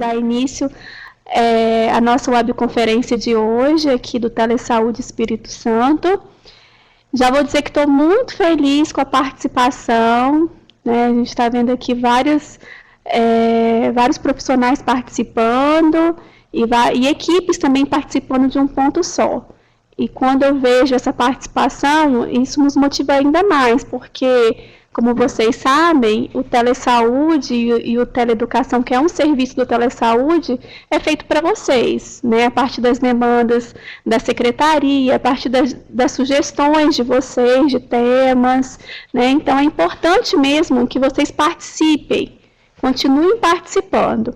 dar início à nossa webconferência de hoje, aqui do Telesaúde Espírito Santo. Já vou dizer que estou muito feliz com a participação, né? A gente está vendo aqui vários profissionais participando e equipes também participando de um ponto só. E quando eu vejo essa participação, isso nos motiva ainda mais, porque, como vocês sabem, o Telesaúde e o Teleeducação, que é um serviço do Telesaúde, é feito para vocês, né? A partir das demandas da secretaria, a partir das sugestões de vocês, de temas, né? Então, é importante mesmo que vocês participem, continuem participando.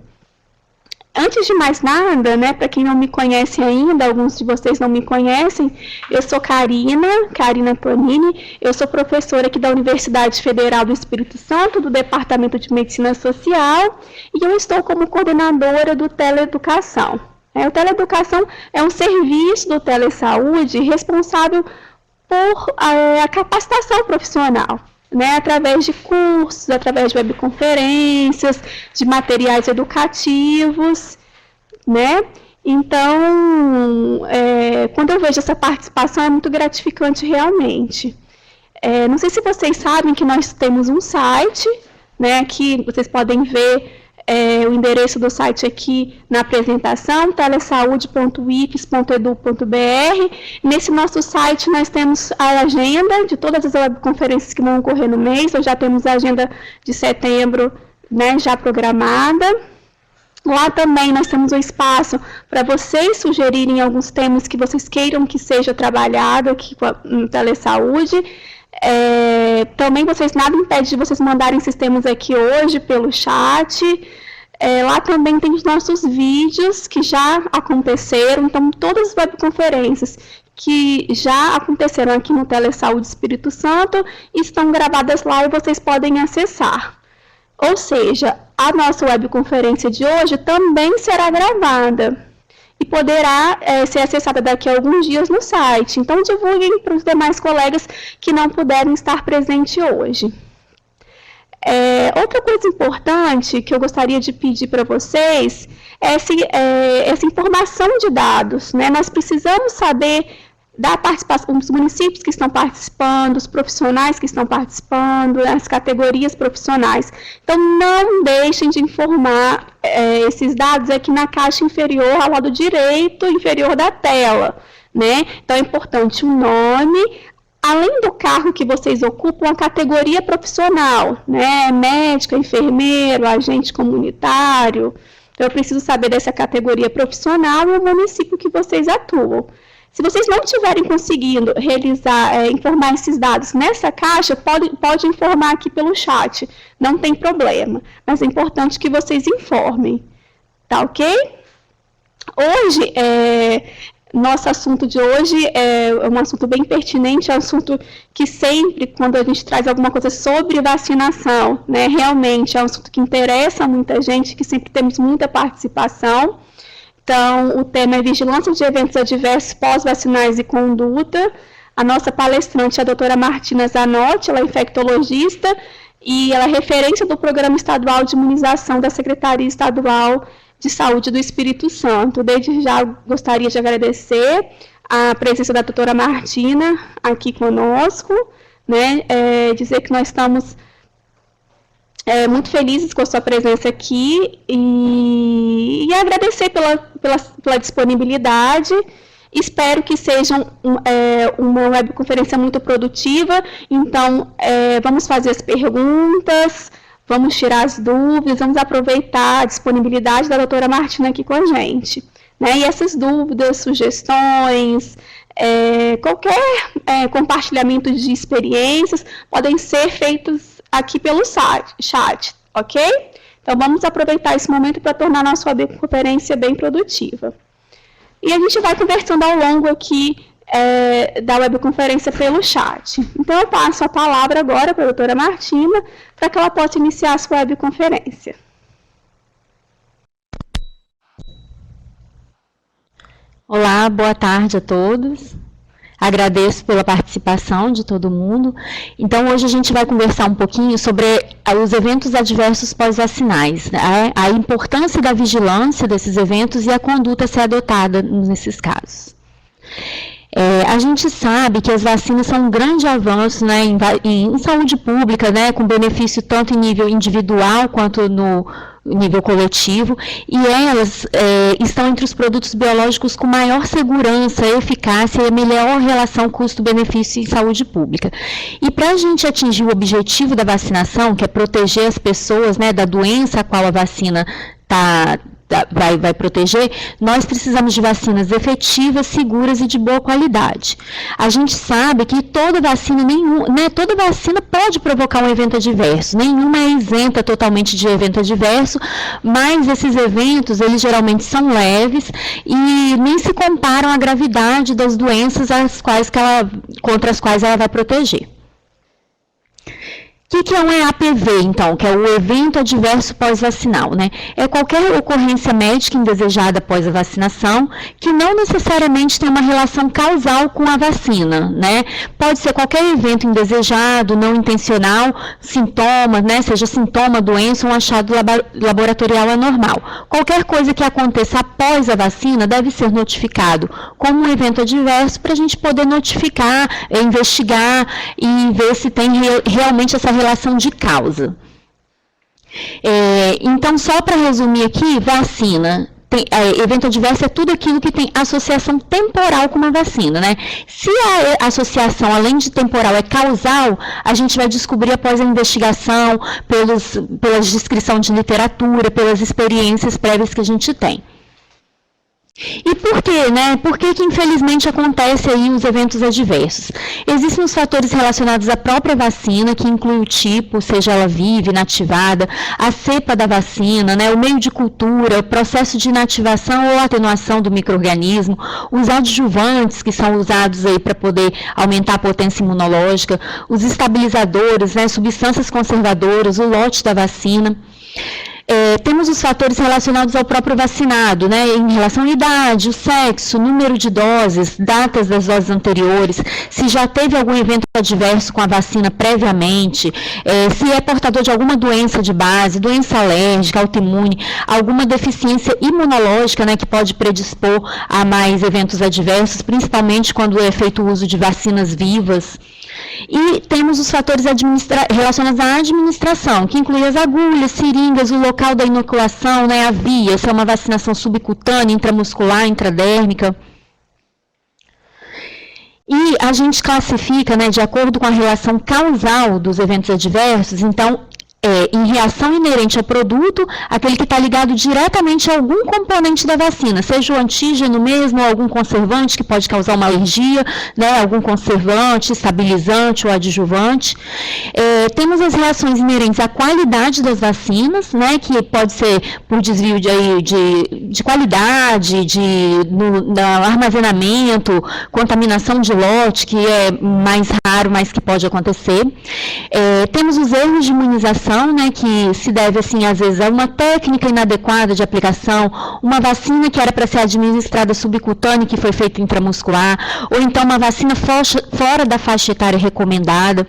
Antes de mais nada, né, para quem não me conhece ainda, alguns de vocês não me conhecem, eu sou Karina Tonini, eu sou professora aqui da Universidade Federal do Espírito Santo, do Departamento de Medicina Social, e eu estou como coordenadora do Teleeducação. O Teleeducação é um serviço do Telesaúde responsável por a capacitação profissional, né, através de cursos, através de webconferências, de materiais educativos, né? Então, quando eu vejo essa participação, é muito gratificante realmente. Não sei se vocês sabem que nós temos um site, né? Aqui vocês podem ver o endereço do site aqui na apresentação, telesaude.ifes.edu.br. Nesse nosso site nós temos a agenda de todas as webconferências que vão ocorrer no mês. Nós já temos a agenda de setembro, né, já programada. Lá também nós temos um espaço para vocês sugerirem alguns temas que vocês queiram que seja trabalhado aqui no Telesaúde. Também nada impede de vocês mandarem esses temas aqui hoje pelo chat. Lá também tem os nossos vídeos que já aconteceram, então todas as webconferências que já aconteceram aqui no Telesaúde Espírito Santo estão gravadas lá e vocês podem acessar. Ou seja, a nossa webconferência de hoje também será gravada e poderá ser acessada daqui a alguns dias no site. Então, divulguem para os demais colegas que não puderam estar presentes hoje. Outra coisa importante que eu gostaria de pedir para vocês é essa informação de dados, né? Nós precisamos saber da participação dos municípios que estão participando, os profissionais que estão participando, as categorias profissionais. Então, não deixem de informar esses dados aqui na caixa inferior, ao lado direito inferior da tela, né? Então, é importante o nome, além do cargo que vocês ocupam, a categoria profissional, né? Médico, enfermeiro, agente comunitário. Então, eu preciso saber dessa categoria profissional e o município que vocês atuam. Se vocês não estiverem conseguindo informar esses dados nessa caixa, pode informar aqui pelo chat, não tem problema. Mas é importante que vocês informem, tá ok? Hoje, nosso assunto de hoje é um assunto bem pertinente, é um assunto que sempre, quando a gente traz alguma coisa sobre vacinação, né, realmente é um assunto que interessa muita gente, que sempre temos muita participação. Então, o tema é Vigilância de Eventos Adversos Pós-Vacinais e Conduta. A nossa palestrante é a doutora Martina Zanotti, ela é infectologista e ela é referência do Programa Estadual de Imunização da Secretaria Estadual de Saúde do Espírito Santo. Desde já gostaria de agradecer a presença da doutora Martina aqui conosco, né? Dizer que nós estamos muito felizes com a sua presença aqui e agradecer pela disponibilidade. Espero que seja uma webconferência muito produtiva. Então, vamos fazer as perguntas, vamos tirar as dúvidas, vamos aproveitar a disponibilidade da doutora Martina aqui com a gente, né? E essas dúvidas, sugestões, qualquer compartilhamento de experiências podem ser feitos aqui pelo chat, ok? Então, vamos aproveitar esse momento para tornar a nossa webconferência bem produtiva. E a gente vai conversando ao longo aqui da webconferência pelo chat. Então, eu passo a palavra agora para a doutora Martina, para que ela possa iniciar a sua webconferência. Olá, boa tarde a todos. Agradeço pela participação de todo mundo. Então, hoje a gente vai conversar um pouquinho sobre os eventos adversos pós-vacinais, né? A importância da vigilância desses eventos e a conduta a ser adotada nesses casos. A gente sabe que as vacinas são um grande avanço, né, em saúde pública, né, com benefício tanto em nível individual quanto no nível coletivo, e elas estão entre os produtos biológicos com maior segurança, eficácia e melhor relação custo-benefício em saúde pública. E para a gente atingir o objetivo da vacinação, que é proteger as pessoas, né, da doença a qual a vacina vai proteger, nós precisamos de vacinas efetivas, seguras e de boa qualidade. A gente sabe que toda vacina pode provocar um evento adverso, nenhuma é isenta totalmente de evento adverso, mas esses eventos, eles geralmente são leves e nem se comparam à gravidade das doenças contra as quais ela vai proteger. O que é um EAPV, então, que é o evento adverso pós-vacinal, né? É qualquer ocorrência médica indesejada após a vacinação, que não necessariamente tem uma relação causal com a vacina, né? Pode ser qualquer evento indesejado, não intencional, sintoma, né? Seja sintoma, doença ou um achado laboratorial anormal. Qualquer coisa que aconteça após a vacina deve ser notificado como um evento adverso para a gente poder notificar, investigar e ver se tem realmente essa relação de causa. Então, só para resumir aqui, vacina, evento adverso é tudo aquilo que tem associação temporal com uma vacina, né? Se a associação, além de temporal, é causal, a gente vai descobrir após a investigação, pela descrição de literatura, pelas experiências prévias que a gente tem. E por quê, né? Por que infelizmente acontecem aí os eventos adversos? Existem os fatores relacionados à própria vacina, que inclui o tipo, seja ela viva, inativada, a cepa da vacina, né? O meio de cultura, o processo de inativação ou atenuação do micro-organismo, os adjuvantes que são usados aí para poder aumentar a potência imunológica, os estabilizadores, né? Substâncias conservadoras, o lote da vacina. Temos os fatores relacionados ao próprio vacinado, né, em relação à idade, o sexo, número de doses, datas das doses anteriores, se já teve algum evento adverso com a vacina previamente, se é portador de alguma doença de base, doença alérgica, autoimune, alguma deficiência imunológica, né, que pode predispor a mais eventos adversos, principalmente quando é feito o uso de vacinas vivas. E temos os fatores relacionados à administração, que inclui as agulhas, seringas, o local da inoculação, né, a via, se é uma vacinação subcutânea, intramuscular, intradérmica. E a gente classifica, né, de acordo com a relação causal dos eventos adversos, então, em reação inerente ao produto, aquele que está ligado diretamente a algum componente da vacina, seja o antígeno mesmo, ou algum conservante que pode causar uma alergia, né, algum conservante, estabilizante ou adjuvante. Temos as reações inerentes à qualidade das vacinas, né, que pode ser por desvio de qualidade, no armazenamento, contaminação de lote, que é mais raro, mas que pode acontecer. Temos os erros de imunização, né, que se deve, assim, às vezes, a uma técnica inadequada de aplicação, uma vacina que era para ser administrada subcutânea que foi feita intramuscular, ou então uma vacina fora da faixa etária recomendada.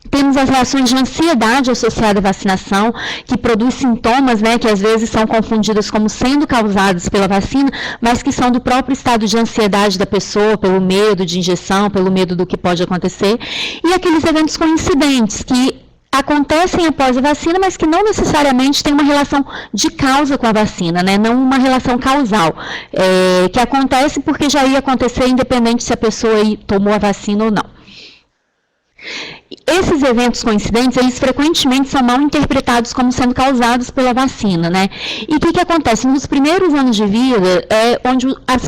Temos as reações de ansiedade associada à vacinação, que produz sintomas, né, que às vezes são confundidas como sendo causados pela vacina, mas que são do próprio estado de ansiedade da pessoa, pelo medo de injeção, pelo medo do que pode acontecer. E aqueles eventos coincidentes, que acontecem após a vacina, mas que não necessariamente tem uma relação de causa com a vacina, né? Não uma relação causal, que acontece porque já ia acontecer independente se a pessoa tomou a vacina ou não. Esses eventos coincidentes, eles frequentemente são mal interpretados como sendo causados pela vacina, né? E o que acontece? Nos primeiros anos de vida, é onde as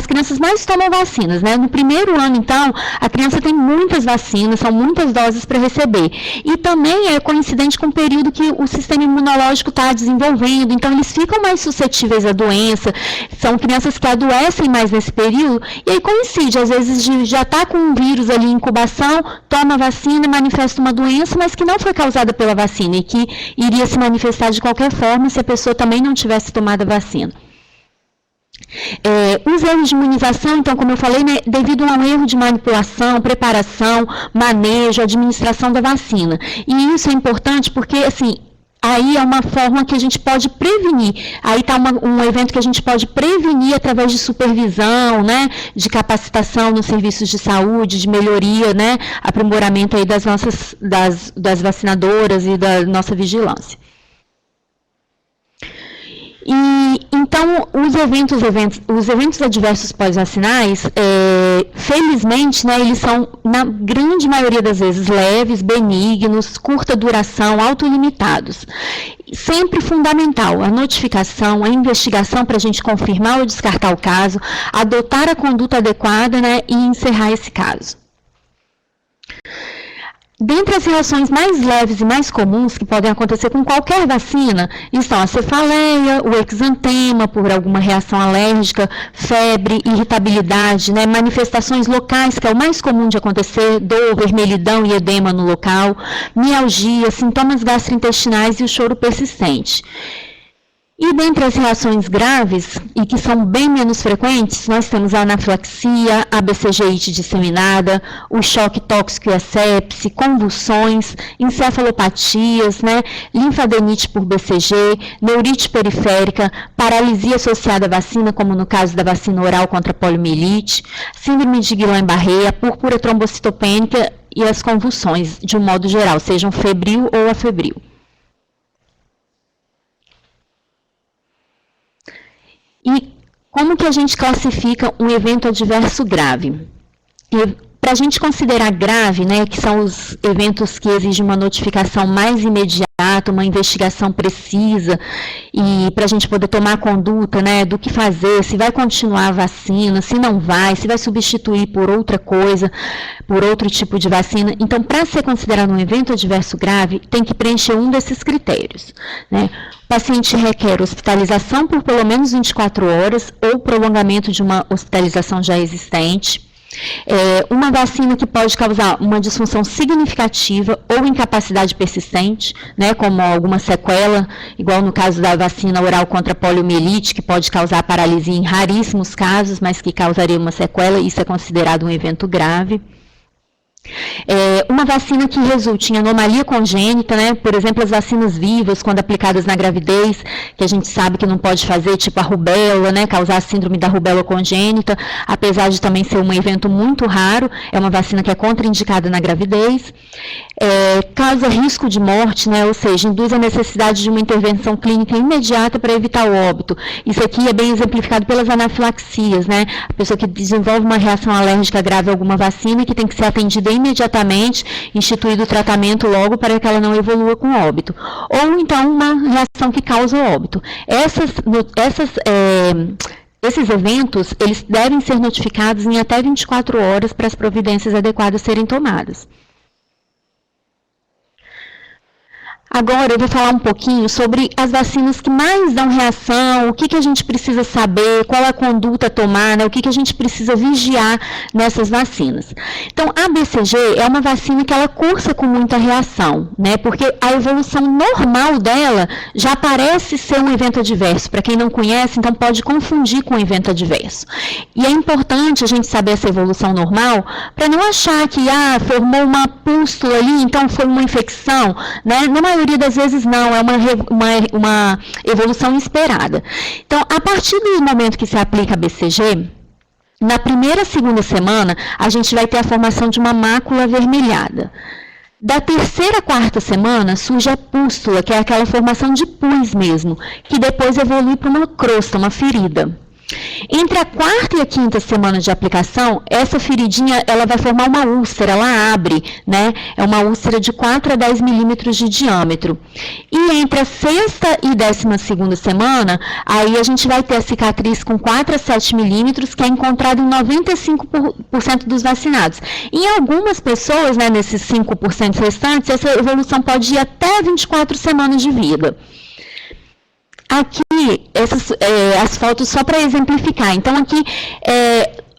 crianças mais tomam vacinas, né? No primeiro ano, então, a criança tem muitas vacinas, são muitas doses para receber. E também é coincidente com o período que o sistema imunológico está desenvolvendo, então eles ficam mais suscetíveis à doença, são crianças que adoecem mais nesse período, e aí coincide, às vezes já está com um vírus ali em incubação, toma vacina e manifesta uma doença, mas que não foi causada pela vacina e que iria se manifestar de qualquer forma se a pessoa também não tivesse tomado a vacina. Os erros de imunização, então, como eu falei, né, devido a um erro de manipulação, preparação, manejo, administração da vacina. E isso é importante porque, assim, aí é uma forma que a gente pode prevenir. Aí está um evento que a gente pode prevenir através de supervisão, né, de capacitação nos serviços de saúde, de melhoria, né, aprimoramento aí das vacinadoras e da nossa vigilância. E, então, os eventos adversos pós-vacinais, felizmente, né, eles são, na grande maioria das vezes, leves, benignos, curta duração, autolimitados. Sempre fundamental a notificação, a investigação para a gente confirmar ou descartar o caso, adotar a conduta adequada, né, e encerrar esse caso. Dentre as reações mais leves e mais comuns que podem acontecer com qualquer vacina, estão a cefaleia, o exantema por alguma reação alérgica, febre, irritabilidade, né, manifestações locais, que é o mais comum de acontecer, dor, vermelhidão e edema no local, mialgia, sintomas gastrointestinais e o choro persistente. E dentre as reações graves, e que são bem menos frequentes, nós temos a anafilaxia, a BCG-ite disseminada, o choque tóxico e a sepse, convulsões, encefalopatias, né, linfadenite por BCG, neurite periférica, paralisia associada à vacina, como no caso da vacina oral contra a poliomielite, síndrome de Guillain-Barré, a púrpura trombocitopênica e as convulsões, de um modo geral, sejam febril ou afebril. E como que a gente classifica um evento adverso grave? Para a gente considerar grave, né, que são os eventos que exigem uma notificação mais imediata, uma investigação precisa, e para a gente poder tomar conduta, né, do que fazer, se vai continuar a vacina, se não vai, se vai substituir por outra coisa, por outro tipo de vacina. Então, para ser considerado um evento adverso grave, tem que preencher um desses critérios, né? O paciente requer hospitalização por pelo menos 24 horas ou prolongamento de uma hospitalização já existente. Uma vacina que pode causar uma disfunção significativa ou incapacidade persistente, né, como alguma sequela, igual no caso da vacina oral contra a poliomielite, que pode causar paralisia em raríssimos casos, mas que causaria uma sequela, isso é considerado um evento grave. Uma vacina que resulte em anomalia congênita, né? Por exemplo, as vacinas vivas, quando aplicadas na gravidez, que a gente sabe que não pode fazer, tipo a rubéola, né? Causar a síndrome da rubéola congênita, apesar de também ser um evento muito raro, é uma vacina que é contraindicada na gravidez. Causa risco de morte, né? Ou seja, induz a necessidade de uma intervenção clínica imediata para evitar o óbito. Isso aqui é bem exemplificado pelas anafilaxias, né? A pessoa que desenvolve uma reação alérgica grave a alguma vacina que tem que ser atendida imediatamente, instituído o tratamento logo para que ela não evolua com óbito. Ou então uma reação que causa óbito. Esses eventos, eles devem ser notificados em até 24 horas para as providências adequadas serem tomadas. Agora eu vou falar um pouquinho sobre as vacinas que mais dão reação, o que a gente precisa saber, qual a conduta a tomar, né, o que a gente precisa vigiar nessas vacinas. Então, a BCG é uma vacina que ela cursa com muita reação, né, porque a evolução normal dela já parece ser um evento adverso. Para quem não conhece, então pode confundir com um evento adverso. E é importante a gente saber essa evolução normal para não achar que formou uma pústula ali, então foi uma infecção, né? Na maioria das vezes não, é uma evolução esperada. Então, a partir do momento que se aplica a BCG, na primeira e segunda semana, a gente vai ter a formação de uma mácula avermelhada. Da terceira à quarta semana, surge a pústula, que é aquela formação de pus mesmo, que depois evolui para uma crosta, uma ferida. Entre a quarta e a quinta semana de aplicação, essa feridinha ela vai formar uma úlcera, ela abre, né? É uma úlcera de 4 a 10 milímetros de diâmetro. E entre a sexta e 12ª semana, aí a gente vai ter a cicatriz com 4 a 7 milímetros, que é encontrada em 95% dos vacinados. Em algumas pessoas, né, nesses 5% restantes, essa evolução pode ir até 24 semanas de vida. Aqui, as fotos só para exemplificar. Então, aqui,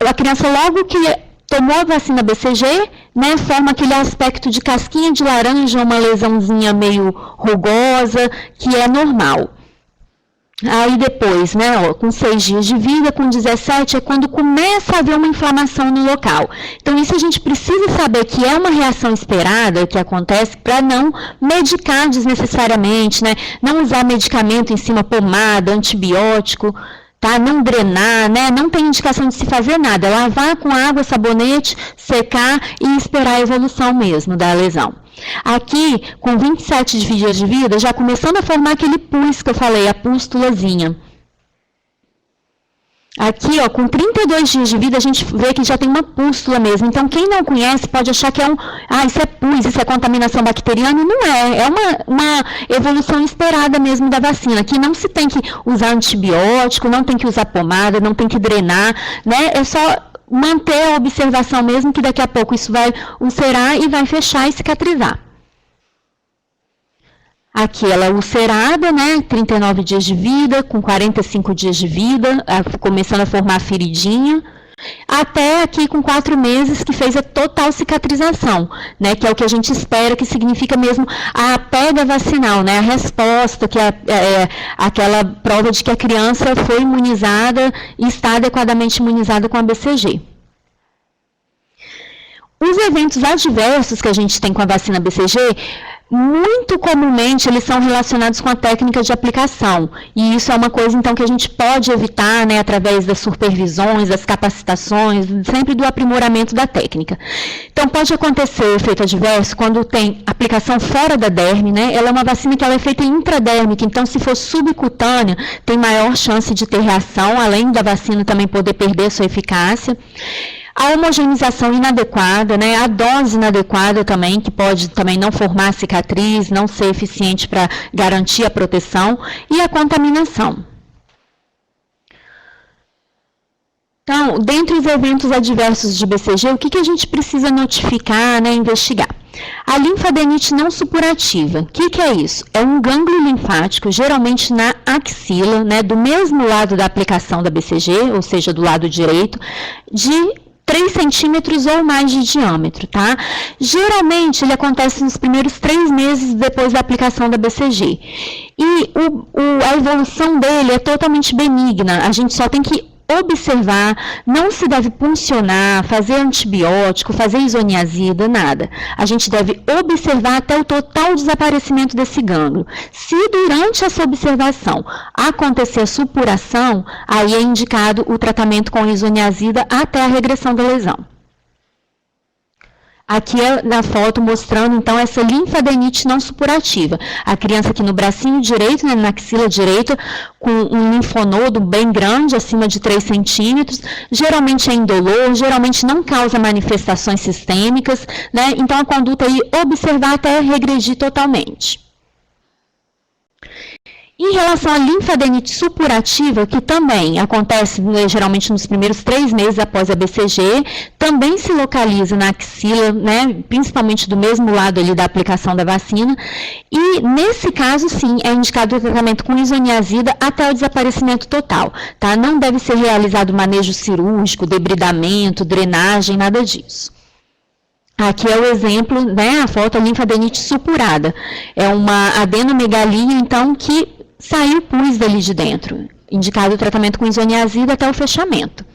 a criança logo que tomou a vacina BCG, né, forma aquele aspecto de casquinha de laranja, uma lesãozinha meio rugosa, que é normal. Aí depois, né, ó, com 6 dias de vida, com 17, é quando começa a haver uma inflamação no local. Então, isso a gente precisa saber que é uma reação esperada que acontece para não medicar desnecessariamente, né, não usar medicamento em cima, pomada, antibiótico, tá, não drenar, né, não tem indicação de se fazer nada, é lavar com água, sabonete, secar e esperar a evolução mesmo da lesão. Aqui, com 27 dias de vida, já começando a formar aquele pus que eu falei, a pústulazinha. Aqui, ó, com 32 dias de vida, a gente vê que já tem uma pústula mesmo. Então, quem não conhece pode achar que é isso é pus, isso é contaminação bacteriana. Não é, é uma evolução esperada mesmo da vacina. Aqui não se tem que usar antibiótico, não tem que usar pomada, não tem que drenar, né? É só manter a observação mesmo, que daqui a pouco isso vai ulcerar e vai fechar e cicatrizar. Aqui ela é ulcerada, né, 39 dias de vida, com 45 dias de vida, começando a formar a feridinha, até aqui com 4 meses que fez a total cicatrização, né, que é o que a gente espera, que significa mesmo a pega vacinal, né, a resposta, que é aquela prova de que a criança foi imunizada e está adequadamente imunizada com a BCG. Os eventos adversos que a gente tem com a vacina BCG, muito comumente eles são relacionados com a técnica de aplicação, e isso é uma coisa então que a gente pode evitar, né, através das supervisões, das capacitações, sempre do aprimoramento da técnica. Então pode acontecer o efeito adverso quando tem aplicação fora da derme, né, ela é uma vacina que ela é feita intradérmica, então se for subcutânea tem maior chance de ter reação, além da vacina também poder perder sua eficácia. A homogeneização inadequada, né, a dose inadequada também, que pode também não formar cicatriz, não ser eficiente para garantir a proteção, e a contaminação. Então, dentre os eventos adversos de BCG, o que a gente precisa notificar, né, investigar? A linfadenite não supurativa, o que é isso? É um gânglio linfático, geralmente na axila, né, do mesmo lado da aplicação da BCG, ou seja, do lado direito, de 3 centímetros ou mais de diâmetro, tá? Geralmente, ele acontece nos primeiros 3 meses depois da aplicação da BCG. E a evolução dele é totalmente benigna, a gente só tem que observar, não se deve puncionar, fazer antibiótico, fazer isoniazida, nada. A gente deve observar até o total desaparecimento desse gânglio. Se durante essa observação acontecer a supuração, aí é indicado o tratamento com isoniazida até a regressão da lesão. Aqui é na foto mostrando, então, essa linfadenite não supurativa. A criança aqui no bracinho direito, né, na axila direita, com um linfonodo bem grande, acima de 3 centímetros, geralmente é indolor, geralmente não causa manifestações sistêmicas, né, então a conduta aí observar até regredir totalmente. Em relação à linfadenite supurativa, que também acontece geralmente nos primeiros 3 meses após a BCG, também se localiza na axila, né, principalmente do mesmo lado ali da aplicação da vacina, e nesse caso sim é indicado o tratamento com isoniazida até o desaparecimento total, tá? Não deve ser realizado manejo cirúrgico, debridamento, drenagem, nada disso. Aqui é o exemplo, né, a foto, a linfadenite supurada. É uma adenomegalia, então, que saiu pus dali de dentro, indicado o tratamento com isoniazida até o fechamento.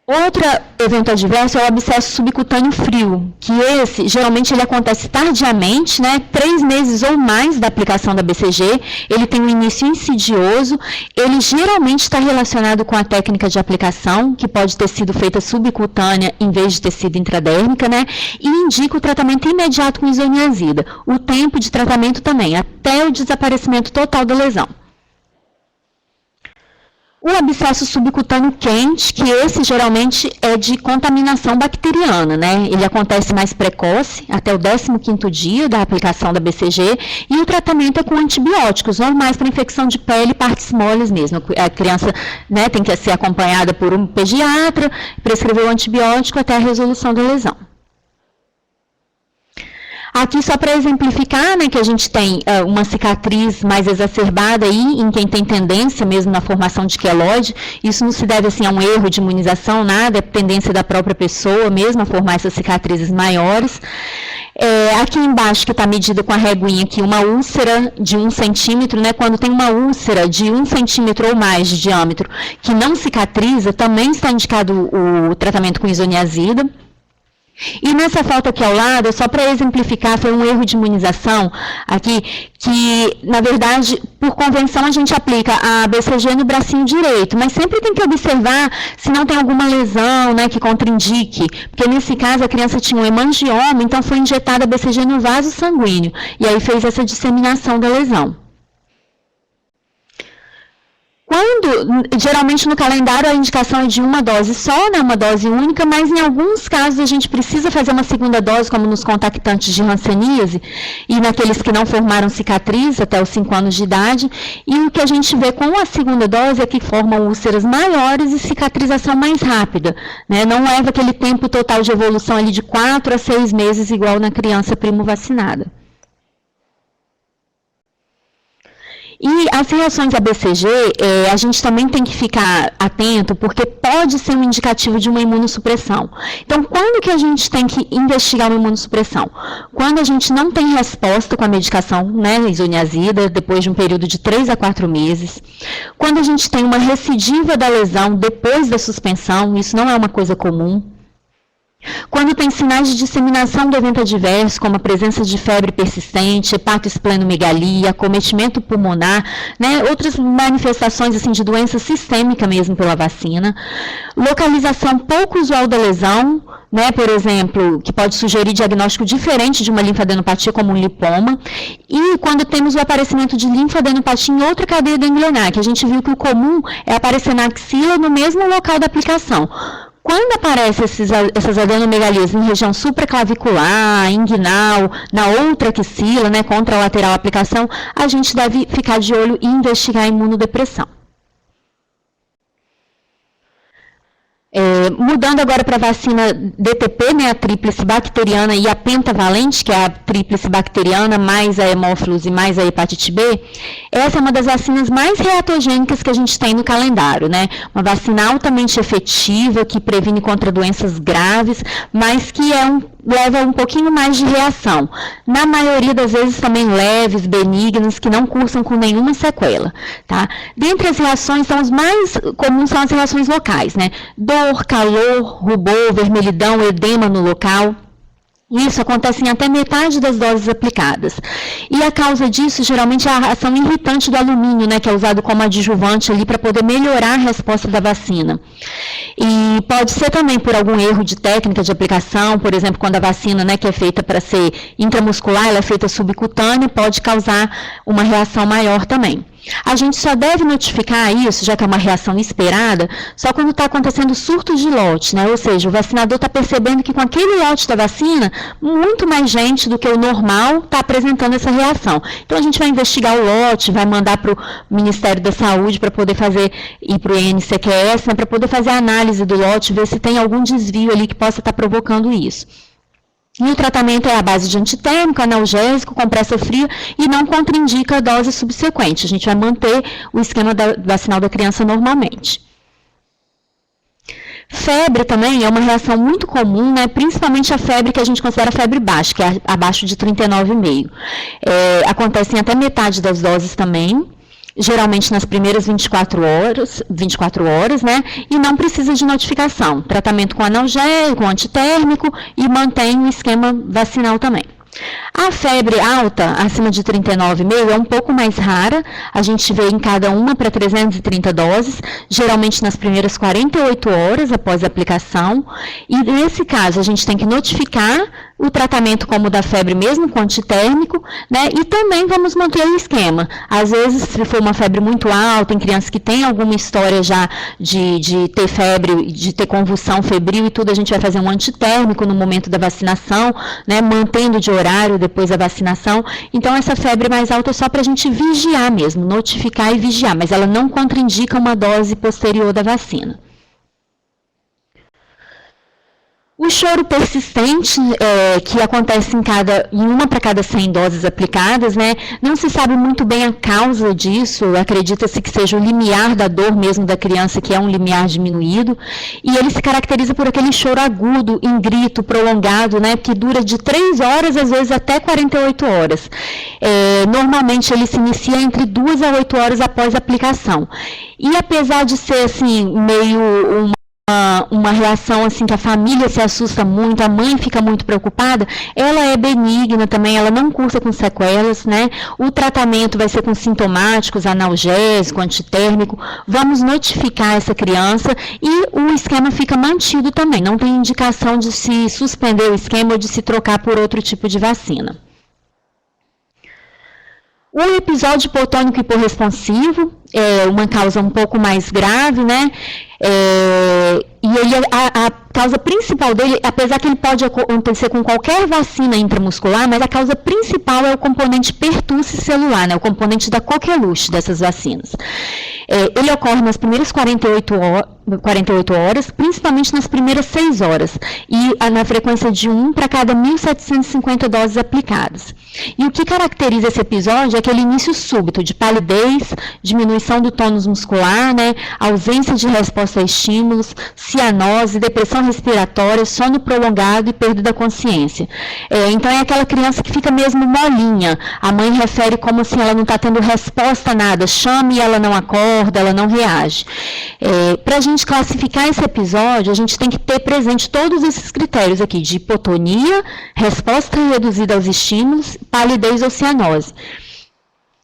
Outro evento adverso é o abscesso subcutâneo frio, que esse, geralmente, ele acontece tardiamente, né, 3 meses ou mais da aplicação da BCG, ele tem um início insidioso, ele geralmente está relacionado com a técnica de aplicação, que pode ter sido feita subcutânea em vez de ter sido intradérmica, né, e indica o tratamento imediato com isoniazida, o tempo de tratamento também, até o desaparecimento total da lesão. O abscesso subcutâneo quente, que esse geralmente é de contaminação bacteriana, né? Ele acontece mais precoce, até o 15º dia da aplicação da BCG, e o tratamento é com antibióticos, normais para infecção de pele e partes moles mesmo. A criança, né, tem que ser acompanhada por um pediatra, prescrever o antibiótico até a resolução da lesão. Aqui, só para exemplificar, né, que a gente tem uma cicatriz mais exacerbada aí, em quem tem tendência mesmo na formação de queloide. Isso não se deve assim, a um erro de imunização, nada, é tendência da própria pessoa mesmo a formar essas cicatrizes maiores. Aqui embaixo, que está medida com a reguinha aqui, uma úlcera de 1 centímetro, né? Quando tem uma úlcera de 1 centímetro ou mais de diâmetro que não cicatriza, também está indicado o tratamento com isoniazida. E nessa foto aqui ao lado, só para exemplificar, foi um erro de imunização aqui, que, na verdade, por convenção, a gente aplica a BCG no bracinho direito, mas sempre tem que observar se não tem alguma lesão, né, que contraindique, porque nesse caso a criança tinha um hemangioma, então foi injetada a BCG no vaso sanguíneo, e aí fez essa disseminação da lesão. Geralmente no calendário a indicação é de uma dose só, né, uma dose única, mas em alguns casos a gente precisa fazer uma segunda dose, como nos contactantes de hanseníase, e naqueles que não formaram cicatriz até os 5 anos de idade, e o que a gente vê com a segunda dose é que formam úlceras maiores e cicatrização mais rápida, né, não leva aquele tempo total de evolução ali de 4 a 6 meses, igual na criança primo vacinada. E as reações a BCG, a gente também tem que ficar atento, porque pode ser um indicativo de uma imunossupressão. Então, quando que a gente tem que investigar uma imunossupressão? Quando a gente não tem resposta com a medicação, né, isoniazida, depois de um período de 3 a 4 meses. Quando a gente tem uma recidiva da lesão depois da suspensão, isso não é uma coisa comum. Quando tem sinais de disseminação do evento adverso, como a presença de febre persistente, hepatoesplenomegalia, acometimento pulmonar, né, outras manifestações assim, de doença sistêmica mesmo pela vacina, localização pouco usual da lesão, né, por exemplo, que pode sugerir diagnóstico diferente de uma linfadenopatia como um lipoma, e quando temos o aparecimento de linfadenopatia em outra cadeia ganglionar, que a gente viu que o comum é aparecer na axila no mesmo local da aplicação. Quando aparecem essas adenomegalias em região supraclavicular, inguinal, na outra axila, né, contralateral aplicação, a gente deve ficar de olho e investigar a imunodepressão. Mudando agora para a vacina DTP, né, a tríplice bacteriana e a pentavalente, que é a tríplice bacteriana mais a hemófilos e mais a hepatite B, essa é uma das vacinas mais reatogênicas que a gente tem no calendário, né? Uma vacina altamente efetiva, que previne contra doenças graves, mas que leva um pouquinho mais de reação. Na maioria das vezes também leves, benignas, que não cursam com nenhuma sequela, tá? Dentre as reações, as mais comuns são as reações locais, né? Dor, calor, rubor, vermelhidão, edema no local. Isso acontece em até metade das doses aplicadas. E a causa disso, geralmente, é a ação irritante do alumínio, né, que é usado como adjuvante ali para poder melhorar a resposta da vacina. E pode ser também por algum erro de técnica de aplicação, por exemplo, quando a vacina, né, que é feita para ser intramuscular, ela é feita subcutânea, pode causar uma reação maior também. A gente só deve notificar isso, já que é uma reação esperada, só quando está acontecendo surtos de lote, né? Ou seja, o vacinador está percebendo que com aquele lote da vacina, muito mais gente do que o normal está apresentando essa reação. Então, a gente vai investigar o lote, vai mandar para o Ministério da Saúde para poder fazer, e para o INCQS, né, para poder fazer a análise do lote, ver se tem algum desvio ali que possa estar provocando isso. E o tratamento é à base de antitérmico, analgésico, compressa fria e não contraindica a dose subsequente. A gente vai manter o esquema vacinal da criança normalmente. Febre também é uma reação muito comum, né, principalmente a febre que a gente considera febre baixa, que é abaixo de 39,5. Acontece em até metade das doses também. Geralmente nas primeiras 24 horas, né, e não precisa de notificação. Tratamento com analgésico, antitérmico e mantém o esquema vacinal também. A febre alta, acima de 39,5, é um pouco mais rara, a gente vê em cada uma para 330 doses, geralmente nas primeiras 48 horas após a aplicação, e nesse caso a gente tem que notificar o tratamento como o da febre mesmo, com antitérmico, né, e também vamos manter o esquema. Às vezes, se for uma febre muito alta, em crianças que têm alguma história já de ter febre, de ter convulsão febril e tudo, a gente vai fazer um antitérmico no momento da vacinação, né, mantendo de horário depois da vacinação. Então, essa febre mais alta é só para a gente vigiar mesmo, notificar e vigiar, mas ela não contraindica uma dose posterior da vacina. O choro persistente, que acontece em uma para cada 100 doses aplicadas, né, não se sabe muito bem a causa disso, acredita-se que seja o limiar da dor mesmo da criança, que é um limiar diminuído, e ele se caracteriza por aquele choro agudo, em grito, prolongado, né, que dura de 3 horas, às vezes até 48 horas. Normalmente ele se inicia entre 2 a 8 horas após a aplicação. E apesar de ser assim, meio uma reação assim que a família se assusta muito, a mãe fica muito preocupada, ela é benigna também, ela não cursa com sequelas, né? O tratamento vai ser com sintomáticos, analgésico, antitérmico, vamos notificar essa criança e o esquema fica mantido também, não tem indicação de se suspender o esquema ou de se trocar por outro tipo de vacina. O episódio hipotônico hiporresponsivo é uma causa um pouco mais grave, né? E ele, a causa principal dele, apesar que ele pode acontecer com qualquer vacina intramuscular, mas a causa principal é o componente pertussis celular, né? O componente da coqueluche dessas vacinas. Ele ocorre nas primeiras 48 horas, principalmente nas primeiras 6 horas, e na frequência de 1 para cada 1.750 doses aplicadas. E o que caracteriza esse episódio é aquele início súbito de palidez, diminuição do tônus muscular, né, ausência de resposta a estímulos, cianose, depressão respiratória, sono prolongado e perda da consciência. Então é aquela criança que fica mesmo molinha. A mãe refere como assim, ela não está tendo resposta a nada, chama e ela não acorda, ela não reage. Para a gente classificar esse episódio, a gente tem que ter presente todos esses critérios aqui, de hipotonia, resposta reduzida aos estímulos, palidez ou cianose.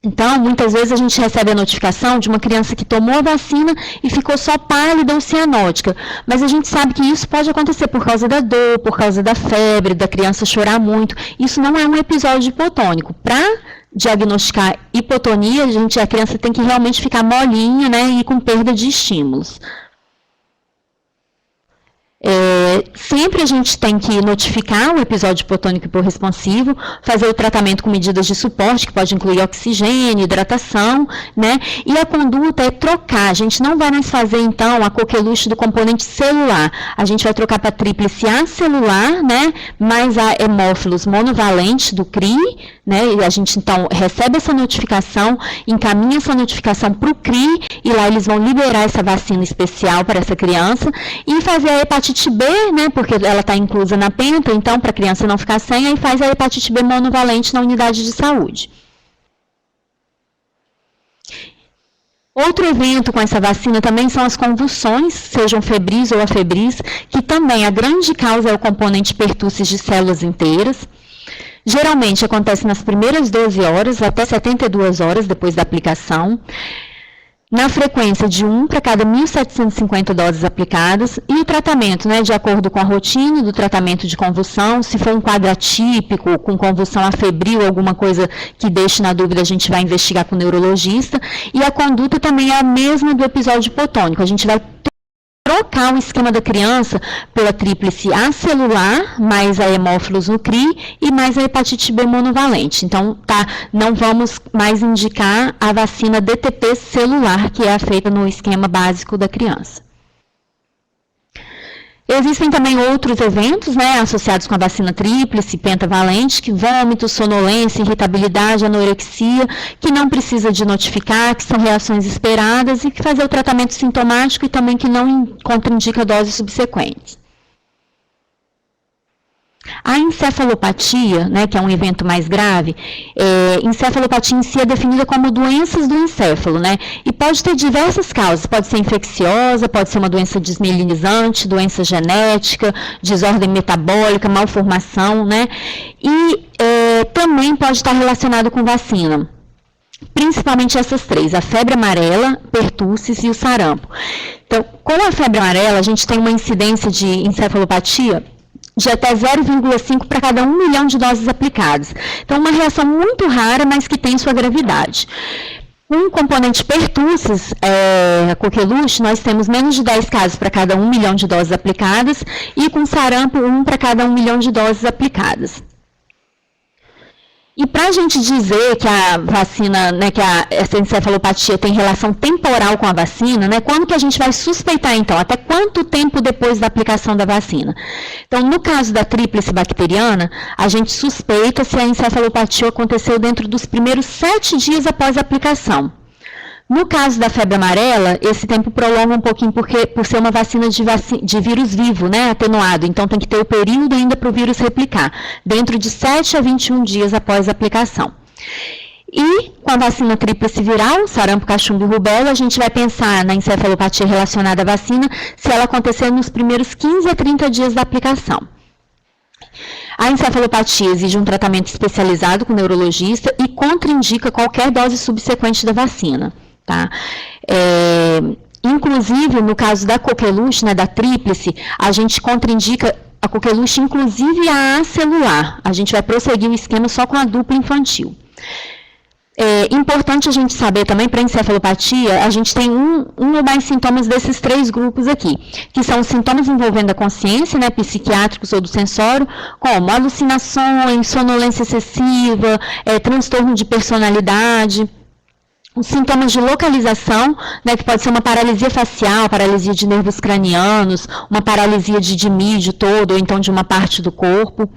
Então, muitas vezes a gente recebe a notificação de uma criança que tomou a vacina e ficou só pálida ou cianótica, mas a gente sabe que isso pode acontecer por causa da dor, por causa da febre, da criança chorar muito. Isso não é um episódio hipotônico. Para diagnosticar hipotonia, a criança tem que realmente ficar molinha, né, e com perda de estímulos. Sempre a gente tem que notificar o episódio hipotônico hiporresponsivo, fazer o tratamento com medidas de suporte, que pode incluir oxigênio, hidratação, né? E a conduta é trocar. A gente não vai mais fazer, então, a coqueluche do componente celular. A gente vai trocar para a tríplice acelular, né? Mais a hemófilos monovalente do CRI, né? E a gente, então, recebe essa notificação, encaminha essa notificação para o CRI, e lá eles vão liberar essa vacina especial para essa criança, e fazer a hepatite B, né, porque ela está inclusa na penta, então, para a criança não ficar sem, aí faz a hepatite B monovalente na unidade de saúde. Outro evento com essa vacina também são as convulsões, sejam febris ou afebris, que também a grande causa é o componente pertussis de células inteiras. Geralmente acontece nas primeiras 12 horas até 72 horas depois da aplicação, na frequência de 1 para cada 1.750 doses aplicadas, e o tratamento, né, de acordo com a rotina do tratamento de convulsão, se for um quadro atípico, com convulsão afebril, alguma coisa que deixe na dúvida, a gente vai investigar com o neurologista, e a conduta também é a mesma do episódio hipotônico, a gente vai trocar o esquema da criança pela tríplice acelular, mais a hemófilos no CRI e mais a hepatite B monovalente. Então, não vamos mais indicar a vacina DTP celular, que é a feita no esquema básico da criança. Existem também outros eventos, né, associados com a vacina tríplice, pentavalente, que vômitos, sonolência, irritabilidade, anorexia, que não precisa de notificar, que são reações esperadas e que fazer o tratamento sintomático e também que não contraindica doses subsequentes. A encefalopatia, né, que é um evento mais grave, encefalopatia em si é definida como doenças do encéfalo, né, e pode ter diversas causas, pode ser infecciosa, pode ser uma doença desmielinizante, doença genética, desordem metabólica, malformação, né, e também pode estar relacionado com vacina. Principalmente essas três, a febre amarela, pertussis e o sarampo. Então, com a febre amarela, a gente tem uma incidência de encefalopatia de até 0,5 para cada 1 milhão de doses aplicadas. Então, uma reação muito rara, mas que tem sua gravidade. Um componente pertussis, a coqueluche, nós temos menos de 10 casos para cada 1 milhão de doses aplicadas, e com sarampo, 1 para cada 1 milhão de doses aplicadas. E para a gente dizer que a vacina, né, que essa encefalopatia tem relação temporal com a vacina, né, quando que a gente vai suspeitar, então? Até quanto tempo depois da aplicação da vacina? Então, no caso da tríplice bacteriana, a gente suspeita se a encefalopatia aconteceu dentro dos primeiros 7 dias após a aplicação. No caso da febre amarela, esse tempo prolonga um pouquinho por ser uma vacina de vírus vivo, né, atenuado. Então, tem que ter o período ainda para o vírus replicar, dentro de 7 a 21 dias após a aplicação. E com a vacina tríplice viral, sarampo, cachumba e rubéola, a gente vai pensar na encefalopatia relacionada à vacina se ela acontecer nos primeiros 15 a 30 dias da aplicação. A encefalopatia exige um tratamento especializado com o neurologista e contraindica qualquer dose subsequente da vacina. Tá? Inclusive, no caso da coqueluche, né, da tríplice, a gente contraindica a coqueluche, inclusive a acelular. A gente vai prosseguir o esquema só com a dupla infantil. É importante a gente saber também, para a encefalopatia, a gente tem um ou mais sintomas desses 3 grupos aqui, que são os sintomas envolvendo a consciência, né, psiquiátricos ou do sensório, como alucinações, sonolência excessiva, transtorno de personalidade. Os sintomas de localização, né, que pode ser uma paralisia facial, paralisia de nervos cranianos, uma paralisia de mídio todo, ou então de uma parte do corpo.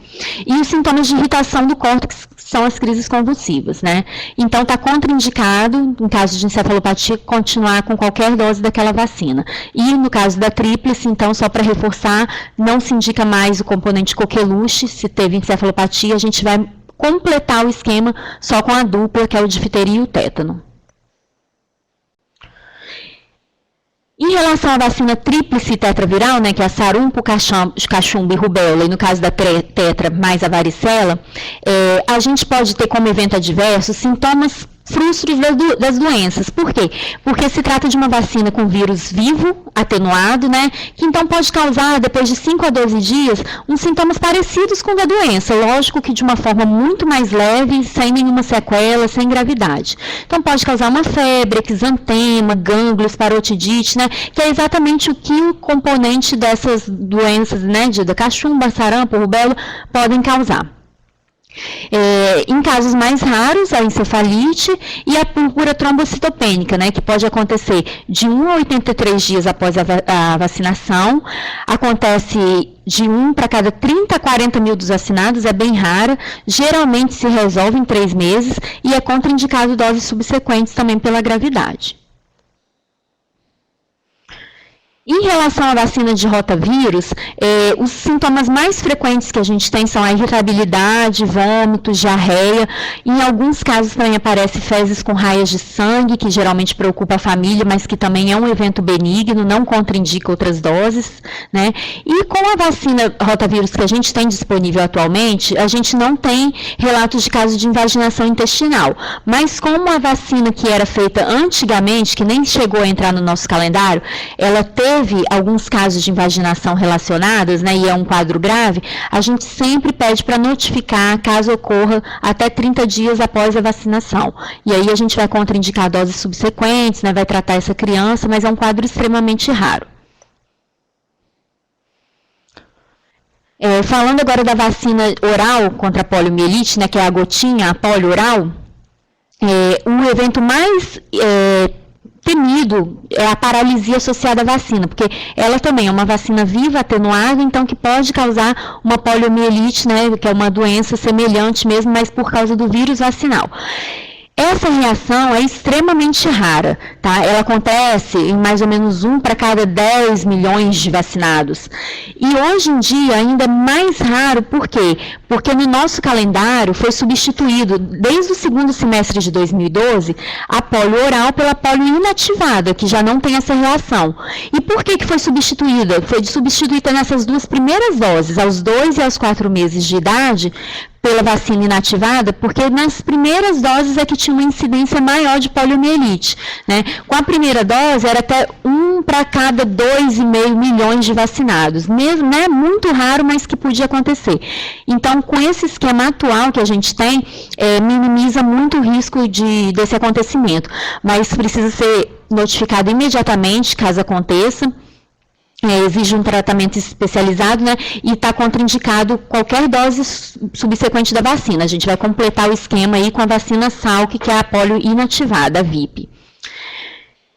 E os sintomas de irritação do córtex, que são as crises convulsivas, né? Então, está contraindicado, em caso de encefalopatia, continuar com qualquer dose daquela vacina. E no caso da tríplice, então, só para reforçar, não se indica mais o componente coqueluche. Se teve encefalopatia, a gente vai completar o esquema só com a dupla, que é o difteria e o tétano. Em relação à vacina tríplice tetraviral, né, que é a sarampo, cachumba e rubéola, e no caso da tetra mais a varicela, a gente pode ter como evento adverso sintomas frustros das doenças. Por quê? Porque se trata de uma vacina com vírus vivo, atenuado, né, que então pode causar, depois de 5 a 12 dias, uns sintomas parecidos com o da doença, lógico que de uma forma muito mais leve, sem nenhuma sequela, sem gravidade. Então pode causar uma febre, exantema, gânglios, parotidite, né, que é exatamente o que o componente dessas doenças, né, da cachumba, sarampo, rubéola, podem causar. Em casos mais raros, a encefalite e a púrpura trombocitopênica, né, que pode acontecer de 1 a 83 dias após a vacinação, acontece de 1 para cada 30 a 40 mil dos vacinados, é bem rara, geralmente se resolve em 3 meses e é contraindicado doses subsequentes também pela gravidade. Em relação à vacina de rotavírus, os sintomas mais frequentes que a gente tem são a irritabilidade, vômitos, diarreia. Em alguns casos também aparece fezes com raias de sangue, que geralmente preocupa a família, mas que também é um evento benigno, não contraindica outras doses, né? E com a vacina rotavírus que a gente tem disponível atualmente, a gente não tem relatos de casos de invaginação intestinal. Mas como a vacina que era feita antigamente, que nem chegou a entrar no nosso calendário, ela teve alguns casos de invaginação relacionados, né, e é um quadro grave, a gente sempre pede para notificar caso ocorra até 30 dias após a vacinação. E aí a gente vai contraindicar doses subsequentes, né, vai tratar essa criança, mas é um quadro extremamente raro. Falando agora da vacina oral contra a poliomielite, né, que é a gotinha, a polio oral, o evento mais temido é a paralisia associada à vacina, porque ela também é uma vacina viva, atenuada, então que pode causar uma poliomielite, né, que é uma doença semelhante mesmo, mas por causa do vírus vacinal. Essa reação é extremamente rara, tá? Ela acontece em mais ou menos 1 para cada 10 milhões de vacinados. E hoje em dia ainda é mais raro, por quê? Porque no nosso calendário foi substituído, desde o segundo semestre de 2012, a polio oral pela polio inativada, que já não tem essa reação. E por que foi substituída? Foi substituída nessas 2 primeiras doses, aos 2 e aos 4 meses de idade, pela vacina inativada, porque nas primeiras doses é que tinha uma incidência maior de poliomielite, né? Com a primeira dose era até 1 para cada 2,5 milhões de vacinados, mesmo, né? Muito raro, mas que podia acontecer. Então, com esse esquema atual que a gente tem, minimiza muito o risco desse acontecimento, mas precisa ser notificado imediatamente, caso aconteça. exige um tratamento especializado, né, e está contraindicado qualquer dose subsequente da vacina. A gente vai completar o esquema aí com a vacina Salk, que é a polio inativada, a VIP.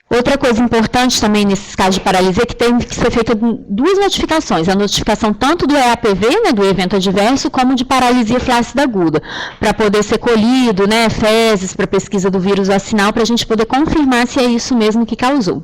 Outra coisa importante também nesses casos de paralisia é que tem que ser feita duas notificações, a notificação tanto do EAPV, né, do evento adverso, como de paralisia flácida aguda, para poder ser colhido, né, fezes para pesquisa do vírus vacinal, para a gente poder confirmar se é isso mesmo que causou.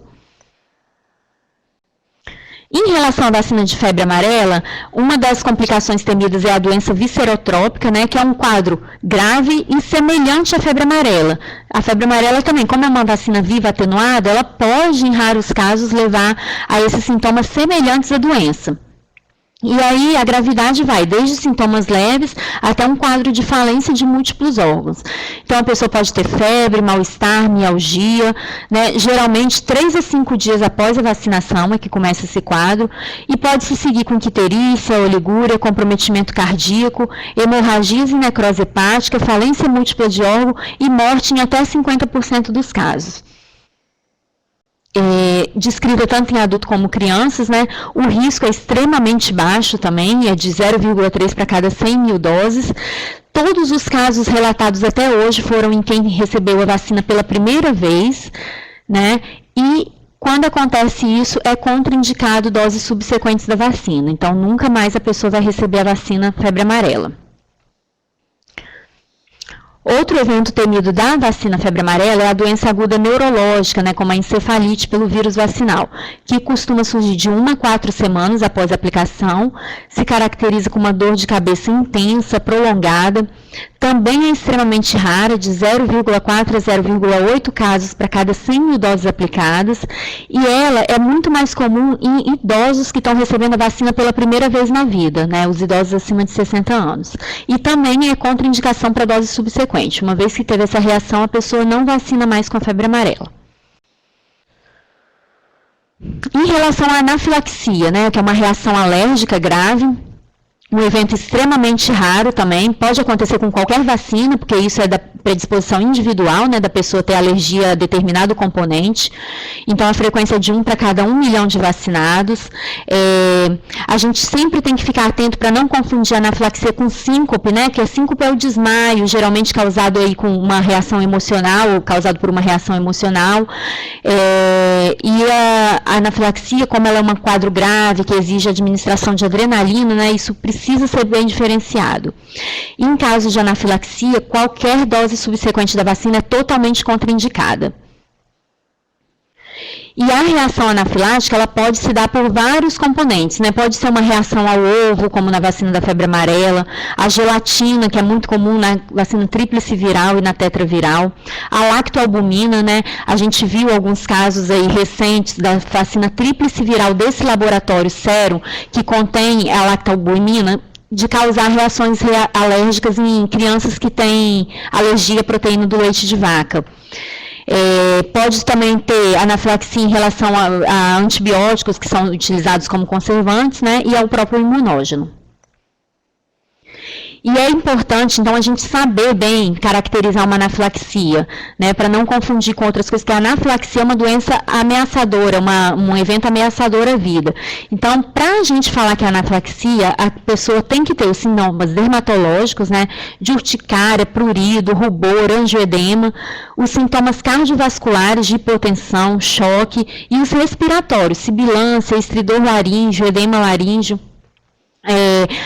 Em relação à vacina de febre amarela, uma das complicações temidas é a doença viscerotrópica, né, que é um quadro grave e semelhante à febre amarela. A febre amarela também, como é uma vacina viva atenuada, ela pode, em raros casos, levar a esses sintomas semelhantes à doença. E aí a gravidade vai desde sintomas leves até um quadro de falência de múltiplos órgãos. Então a pessoa pode ter febre, mal-estar, mialgia, né? Geralmente 3 a 5 dias após a vacinação é que começa esse quadro, e pode se seguir com icterícia, oligúria, comprometimento cardíaco, hemorragias e necrose hepática, falência múltipla de órgão e morte em até 50% dos casos. Descrita tanto em adulto como crianças, né? O risco é extremamente baixo também, é de 0,3 para cada 100 mil doses. Todos os casos relatados até hoje foram em quem recebeu a vacina pela primeira vez, né? E quando acontece isso, é contraindicado doses subsequentes da vacina. Então, nunca mais a pessoa vai receber a vacina febre amarela. Outro evento temido da vacina febre amarela é a doença aguda neurológica, né, como a encefalite pelo vírus vacinal, que costuma surgir de 1 a 4 semanas após a aplicação, se caracteriza com uma dor de cabeça intensa, prolongada, também é extremamente rara, de 0,4 a 0,8 casos para cada 100 mil doses aplicadas, e ela é muito mais comum em idosos que estão recebendo a vacina pela primeira vez na vida, né, os idosos acima de 60 anos. E também é contraindicação para dose subsequente. Uma vez que teve essa reação, a pessoa não vacina mais com a febre amarela. Em relação à anafilaxia, né, que é uma reação alérgica grave, um evento extremamente raro também, pode acontecer com qualquer vacina, porque isso é da predisposição individual, né, da pessoa ter alergia a determinado componente. Então, a frequência é de 1 para cada 1 milhão de vacinados. A gente sempre tem que ficar atento para não confundir a anafilaxia com síncope, né, que a síncope é o desmaio, geralmente causado aí com uma reação emocional, ou causado por uma reação emocional. E a anafilaxia, como ela é um quadro grave, que exige administração de adrenalina, né, isso precisa ser bem diferenciado. Em caso de anafilaxia, qualquer dose subsequente da vacina é totalmente contraindicada. E a reação anafilática, ela pode se dar por vários componentes, né? Pode ser uma reação ao ovo, como na vacina da febre amarela, a gelatina, que é muito comum na vacina tríplice viral e na tetraviral, a lactoalbumina, né? A gente viu alguns casos aí recentes da vacina tríplice viral desse laboratório Serum, que contém a lactoalbumina, de causar reações alérgicas em crianças que têm alergia à proteína do leite de vaca. Pode também ter anafilaxia em relação a antibióticos que são utilizados como conservantes, né, e ao próprio imunógeno. E é importante, então, a gente saber bem caracterizar uma anafilaxia, né, para não confundir com outras coisas, que a anafilaxia é uma doença ameaçadora, um evento ameaçador à vida. Então, para a gente falar que é anafilaxia, a pessoa tem que ter os sintomas dermatológicos, né, de urticária, prurido, rubor, angioedema, os sintomas cardiovasculares de hipotensão, choque, e os respiratórios, sibilância, estridor laríngeo, edema laríngeo.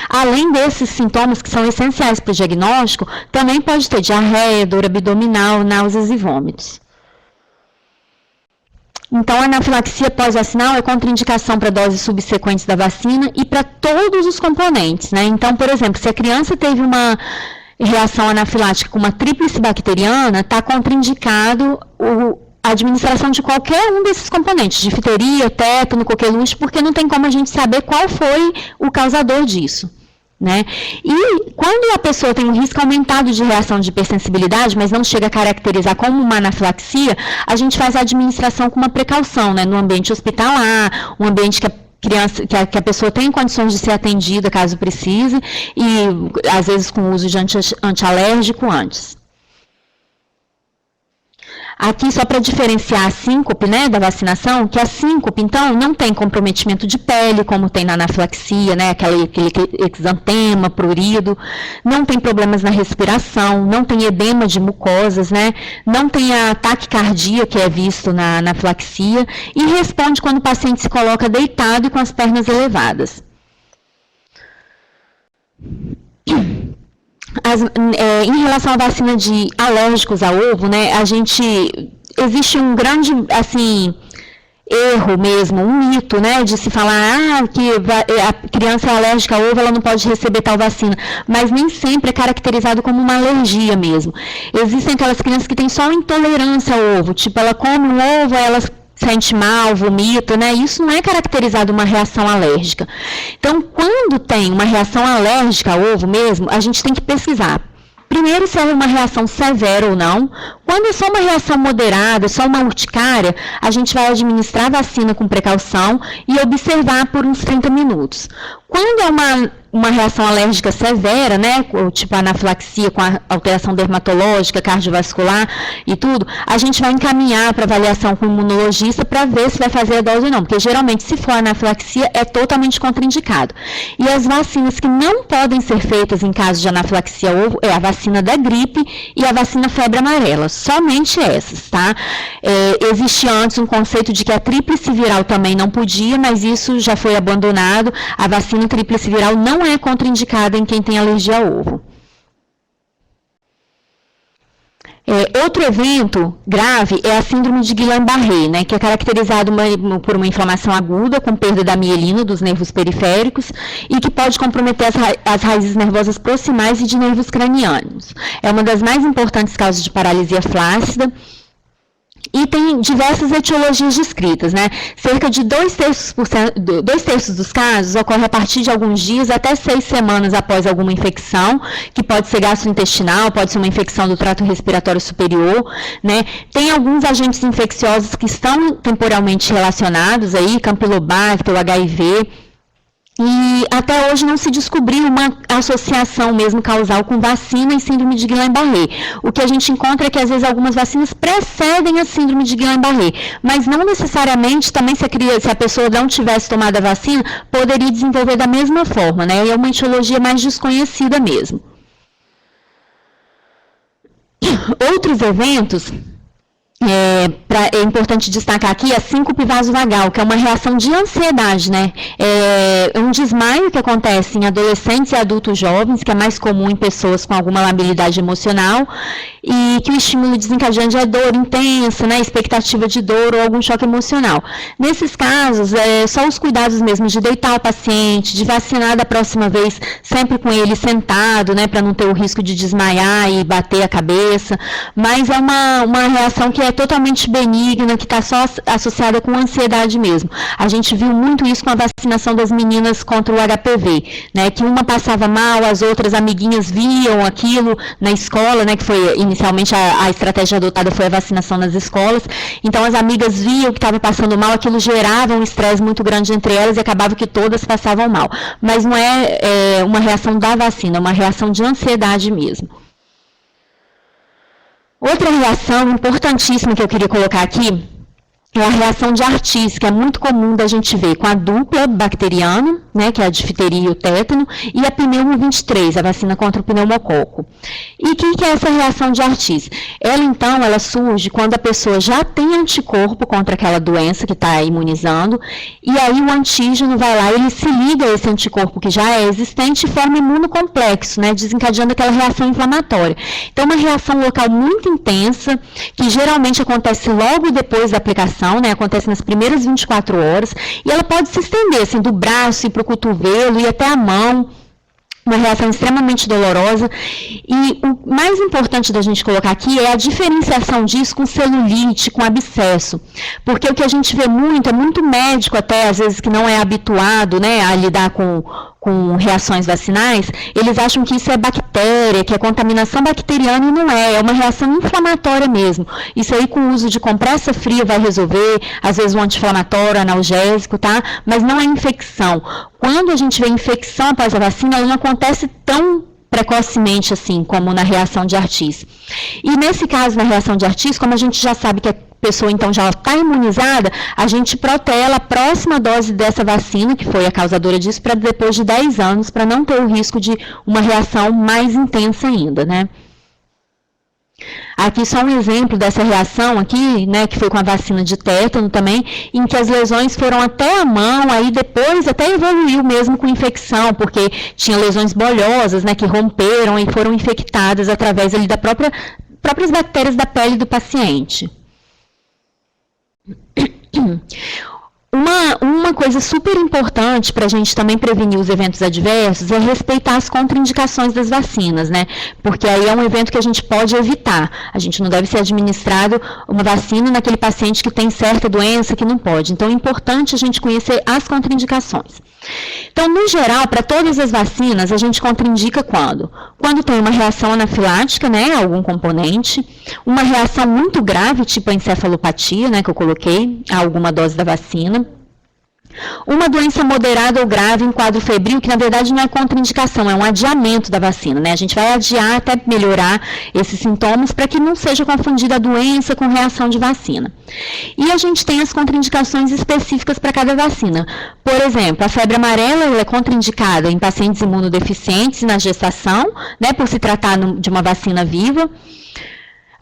Além desses sintomas que são essenciais para o diagnóstico, também pode ter diarreia, dor abdominal, náuseas e vômitos. Então, a anafilaxia pós-vacinal é contraindicação para doses subsequentes da vacina e para todos os componentes, né? Então, por exemplo, se a criança teve uma reação anafilática com uma tríplice bacteriana, está contraindicado a administração de qualquer um desses componentes, difteria, tétano, coqueluche, porque não tem como a gente saber qual foi o causador disso, né? E quando a pessoa tem um risco aumentado de reação de hipersensibilidade, mas não chega a caracterizar como uma anafilaxia, a gente faz a administração com uma precaução, né? No ambiente hospitalar, um ambiente que a pessoa tem condições de ser atendida caso precise, e às vezes com o uso de antialérgico antes. Aqui, só para diferenciar a síncope, né, da vacinação, que a síncope, então, não tem comprometimento de pele, como tem na anafilaxia, né, aquele exantema, prurido, não tem problemas na respiração, não tem edema de mucosas, né, não tem a taquicardia, que é visto na anafilaxia, e responde quando o paciente se coloca deitado e com as pernas elevadas. Em relação à vacina de alérgicos a ovo, né, existe um grande, assim, erro mesmo, um mito, né, de se falar que a criança é alérgica a ovo, ela não pode receber tal vacina, mas nem sempre é caracterizado como uma alergia mesmo. Existem aquelas crianças que têm só intolerância ao ovo, tipo, ela come um ovo, ela sente mal, vomita, né? Isso não é caracterizado uma reação alérgica. Então, quando tem uma reação alérgica ao ovo mesmo, a gente tem que pesquisar. Primeiro, se é uma reação severa ou não. Quando é só uma reação moderada, só uma urticária, a gente vai administrar a vacina com precaução e observar por uns 30 minutos. Quando é uma reação alérgica severa, né, tipo anafilaxia com a alteração dermatológica, cardiovascular e tudo, a gente vai encaminhar para avaliação com o imunologista para ver se vai fazer a dose ou não, porque geralmente se for anafilaxia é totalmente contraindicado. E as vacinas que não podem ser feitas em caso de anafilaxia ao ovo é a vacina da gripe e a vacina febre amarela, somente essas, tá? Existia antes um conceito de que a tríplice viral também não podia, mas isso já foi abandonado. A vacina tríplice viral não é contraindicada em quem tem alergia ao ovo. Outro evento grave é a síndrome de Guillain-Barré, né, que é caracterizado por uma inflamação aguda com perda da mielina dos nervos periféricos e que pode comprometer as raízes nervosas proximais e de nervos cranianos. É uma das mais importantes causas de paralisia flácida. E tem diversas etiologias descritas, né? Cerca de 2/3 dos casos ocorre a partir de alguns dias até 6 semanas após alguma infecção, que pode ser gastrointestinal, pode ser uma infecção do trato respiratório superior, né? Tem alguns agentes infecciosos que estão temporalmente relacionados aí, Campylobacter, HIV. E até hoje não se descobriu uma associação mesmo causal com vacina e síndrome de Guillain-Barré. O que a gente encontra é que às vezes algumas vacinas precedem a síndrome de Guillain-Barré, mas não necessariamente também se a pessoa não tivesse tomado a vacina, poderia desenvolver da mesma forma, né? É uma etiologia mais desconhecida mesmo. Outros eventos... É importante destacar aqui a síncope vasovagal, que é uma reação de ansiedade, né? É um desmaio que acontece em adolescentes e adultos jovens, que é mais comum em pessoas com alguma labilidade emocional, e que o estímulo desencadeante é dor intensa, né? Expectativa de dor ou algum choque emocional. Nesses casos, só os cuidados mesmo de deitar o paciente, de vacinar da próxima vez sempre com ele sentado, né? Para não ter o risco de desmaiar e bater a cabeça, mas é uma reação que é totalmente benigna, que está só associada com ansiedade mesmo. A gente viu muito isso com a vacinação das meninas contra o HPV, né, que uma passava mal, as outras amiguinhas viam aquilo na escola, né, que foi inicialmente a estratégia adotada foi a vacinação nas escolas, então as amigas viam que estava passando mal, aquilo gerava um estresse muito grande entre elas e acabava que todas passavam mal. Mas não é uma reação da vacina, é uma reação de ansiedade mesmo. Outra reação importantíssima que eu queria colocar aqui é a reação de Artis, que é muito comum da gente ver com a dupla bacteriana, né, que é a difteria e o tétano, e a pneumo 23, a vacina contra o pneumococo. E o que é essa reação de Artis? Ela, então, ela surge quando a pessoa já tem anticorpo contra aquela doença que está imunizando, e aí o antígeno vai lá, ele se liga a esse anticorpo que já é existente e forma imunocomplexo, né, desencadeando aquela reação inflamatória. Então, uma reação local muito intensa, que geralmente acontece logo depois da aplicação, né, acontece nas primeiras 24 horas, e ela pode se estender, assim, do braço e para o cotovelo e até a mão, uma reação extremamente dolorosa. E o mais importante da gente colocar aqui é a diferenciação disso com celulite, com abscesso, porque o que a gente vê muito, é muito médico até, às vezes, que não é habituado, né, a lidar com reações vacinais, eles acham que isso é bactéria, que é contaminação bacteriana, e não é uma reação inflamatória mesmo. Isso aí com o uso de compressa fria vai resolver, às vezes um anti-inflamatório, analgésico, tá? Mas não é infecção. Quando a gente vê infecção após a vacina, ela não acontece tão precocemente, assim, como na reação de Artis. E nesse caso, na reação de Artis, como a gente já sabe que a pessoa, então, já está imunizada, a gente protela a próxima dose dessa vacina, que foi a causadora disso, para depois de 10 anos, para não ter o risco de uma reação mais intensa ainda, né? Aqui só um exemplo dessa reação aqui, né, que foi com a vacina de tétano também, em que as lesões foram até a mão, aí depois até evoluiu mesmo com infecção, porque tinha lesões bolhosas, né, que romperam e foram infectadas através ali da próprias bactérias da pele do paciente. Uma coisa super importante para a gente também prevenir os eventos adversos é respeitar as contraindicações das vacinas, né? Porque aí é um evento que a gente pode evitar. A gente não deve ser administrado uma vacina naquele paciente que tem certa doença que não pode. Então, é importante a gente conhecer as contraindicações. Então, no geral, para todas as vacinas, a gente contraindica quando? Quando tem uma reação anafilática, né, algum componente, uma reação muito grave, tipo a encefalopatia, né, que eu coloquei, a alguma dose da vacina, uma doença moderada ou grave em quadro febril, que na verdade não é contraindicação, é um adiamento da vacina, né? A gente vai adiar até melhorar esses sintomas para que não seja confundida a doença com reação de vacina. E a gente tem as contraindicações específicas para cada vacina. Por exemplo, a febre amarela ela é contraindicada em pacientes imunodeficientes na gestação, né, por se tratar de uma vacina viva.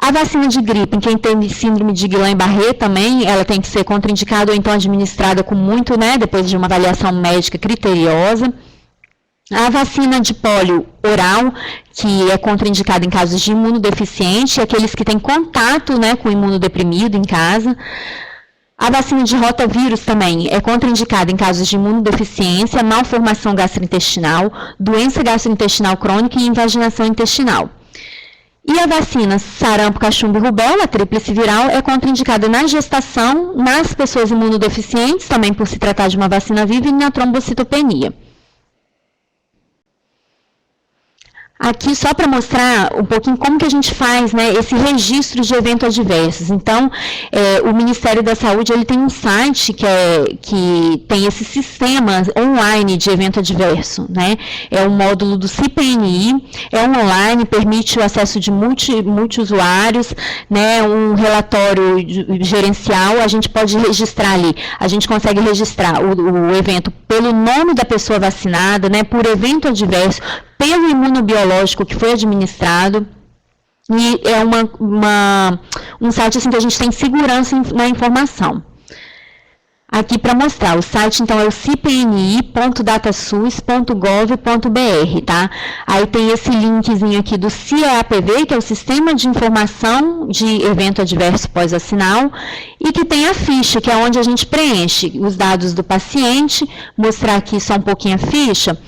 A vacina de gripe, em quem tem síndrome de Guillain-Barré também, ela tem que ser contraindicada ou então administrada com muito, né, depois de uma avaliação médica criteriosa. A vacina de pólio oral, que é contraindicada em casos de imunodeficiente, aqueles que têm contato, né, com o imunodeprimido em casa. A vacina de rotavírus também é contraindicada em casos de imunodeficiência, malformação gastrointestinal, doença gastrointestinal crônica e invaginação intestinal. E a vacina sarampo, cachumba e rubéola, a tríplice viral, é contraindicada na gestação, nas pessoas imunodeficientes, também por se tratar de uma vacina viva, e na trombocitopenia. Aqui só para mostrar um pouquinho como que a gente faz, né, esse registro de eventos adversos. Então, o Ministério da Saúde ele tem um site que tem esse sistema online de evento adverso, né? É um módulo do CIPNI, é um online, permite o acesso de multi-usuários, né, um relatório gerencial, a gente pode registrar ali, a gente consegue registrar o evento pelo nome da pessoa vacinada, né, por evento adverso, pelo imunobiológico que foi administrado, e é um site assim, que a gente tem segurança na informação. Aqui para mostrar, o site então é o cpni.datasus.gov.br, tá? Aí tem esse linkzinho aqui do CIEAPV, que é o Sistema de Informação de Evento Adverso Pós-Vacinal, e que tem a ficha, que é onde a gente preenche os dados do paciente, mostrar aqui só um pouquinho a ficha.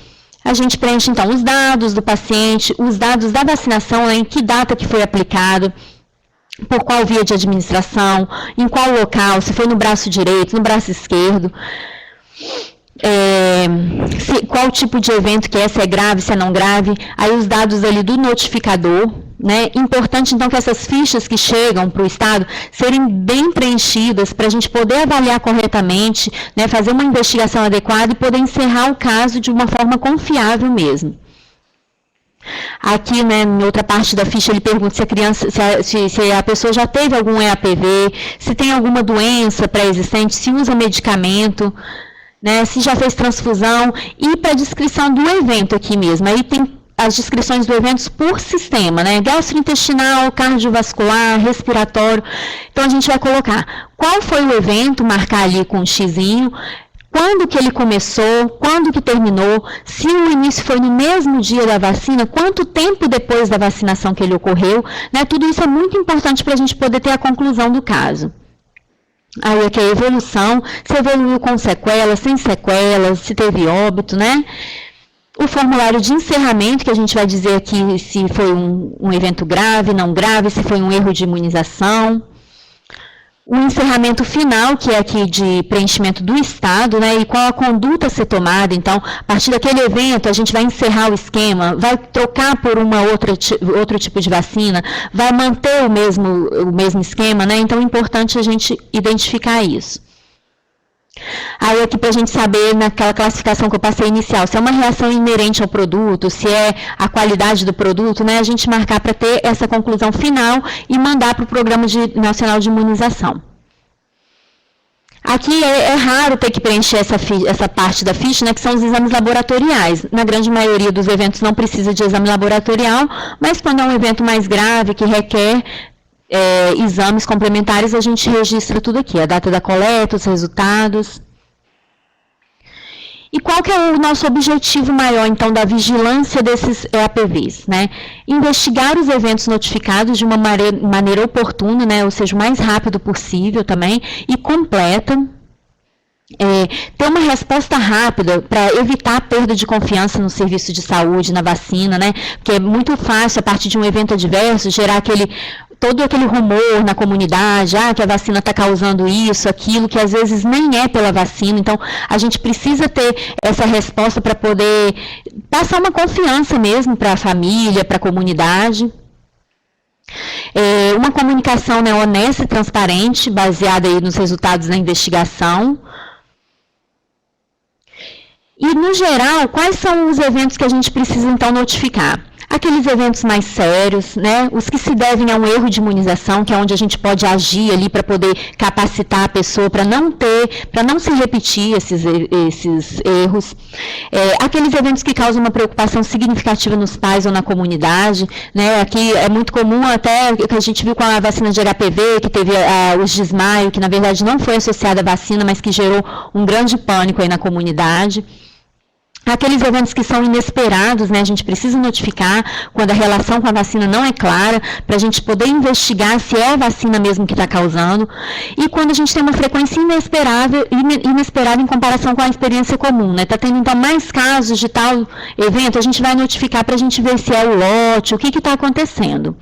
A gente preenche, então, os dados do paciente, os dados da vacinação, né, em que data que foi aplicado, por qual via de administração, em qual local, se foi no braço direito, no braço esquerdo, qual tipo de evento que é, se é grave, se é não grave, aí os dados ali do notificador, né? Importante, então, que essas fichas que chegam para o Estado serem bem preenchidas para a gente poder avaliar corretamente, né, fazer uma investigação adequada e poder encerrar o caso de uma forma confiável mesmo. Aqui, né, em outra parte da ficha, ele pergunta se a criança, se a pessoa já teve algum EAPV, se tem alguma doença pré-existente, se usa medicamento, né, se já fez transfusão, e para a descrição do evento aqui mesmo. Aí tem as descrições do evento por sistema, né? Gastrointestinal, cardiovascular, respiratório. Então, a gente vai colocar qual foi o evento, marcar ali com um xizinho, quando que ele começou, quando que terminou, se o início foi no mesmo dia da vacina, quanto tempo depois da vacinação que ele ocorreu, né? Tudo isso é muito importante para a gente poder ter a conclusão do caso. Aí aqui a evolução, se evoluiu com sequelas, sem sequelas, se teve óbito, né? O formulário de encerramento, que a gente vai dizer aqui se foi um evento grave, não grave, se foi um erro de imunização. O encerramento final, que é aqui de preenchimento do Estado, né, e qual a conduta a ser tomada. Então, a partir daquele evento, a gente vai encerrar o esquema, vai trocar por outro tipo de vacina, vai manter o mesmo esquema, né? Então, é importante a gente identificar isso. Aí aqui para a gente saber, naquela classificação que eu passei inicial, se é uma reação inerente ao produto, se é a qualidade do produto, né, a gente marcar para ter essa conclusão final e mandar para o Programa Nacional de Imunização. Aqui é raro ter que preencher essa parte da ficha, né, que são os exames laboratoriais. Na grande maioria dos eventos não precisa de exame laboratorial, mas quando é um evento mais grave, que requer exames complementares, a gente registra tudo aqui, a data da coleta, os resultados. E qual que é o nosso objetivo maior, então, da vigilância desses EAPVs, né? Investigar os eventos notificados de uma maneira oportuna, né, ou seja, o mais rápido possível também, e completa. Ter uma resposta rápida para evitar a perda de confiança no serviço de saúde, na vacina, né? Porque é muito fácil, a partir de um evento adverso, gerar todo aquele rumor na comunidade, que a vacina está causando isso, aquilo, que às vezes nem é pela vacina. Então, a gente precisa ter essa resposta para poder passar uma confiança mesmo para a família, para a comunidade. Uma comunicação, né, honesta e transparente, baseada aí nos resultados da investigação. E, no geral, quais são os eventos que a gente precisa, então, notificar? Aqueles eventos mais sérios, né, os que se devem a um erro de imunização, que é onde a gente pode agir ali para poder capacitar a pessoa para não se repetir esses erros. Aqueles eventos que causam uma preocupação significativa nos pais ou na comunidade, né, aqui é muito comum até que a gente viu com a vacina de HPV, que teve os desmaios, que na verdade não foi associada à vacina, mas que gerou um grande pânico aí na comunidade. Aqueles eventos que são inesperados, né, a gente precisa notificar quando a relação com a vacina não é clara, para a gente poder investigar se é a vacina mesmo que está causando. E quando a gente tem uma frequência inesperada em comparação com a experiência comum, né, está tendo então mais casos de tal evento, a gente vai notificar para a gente ver se é o lote, o que está acontecendo.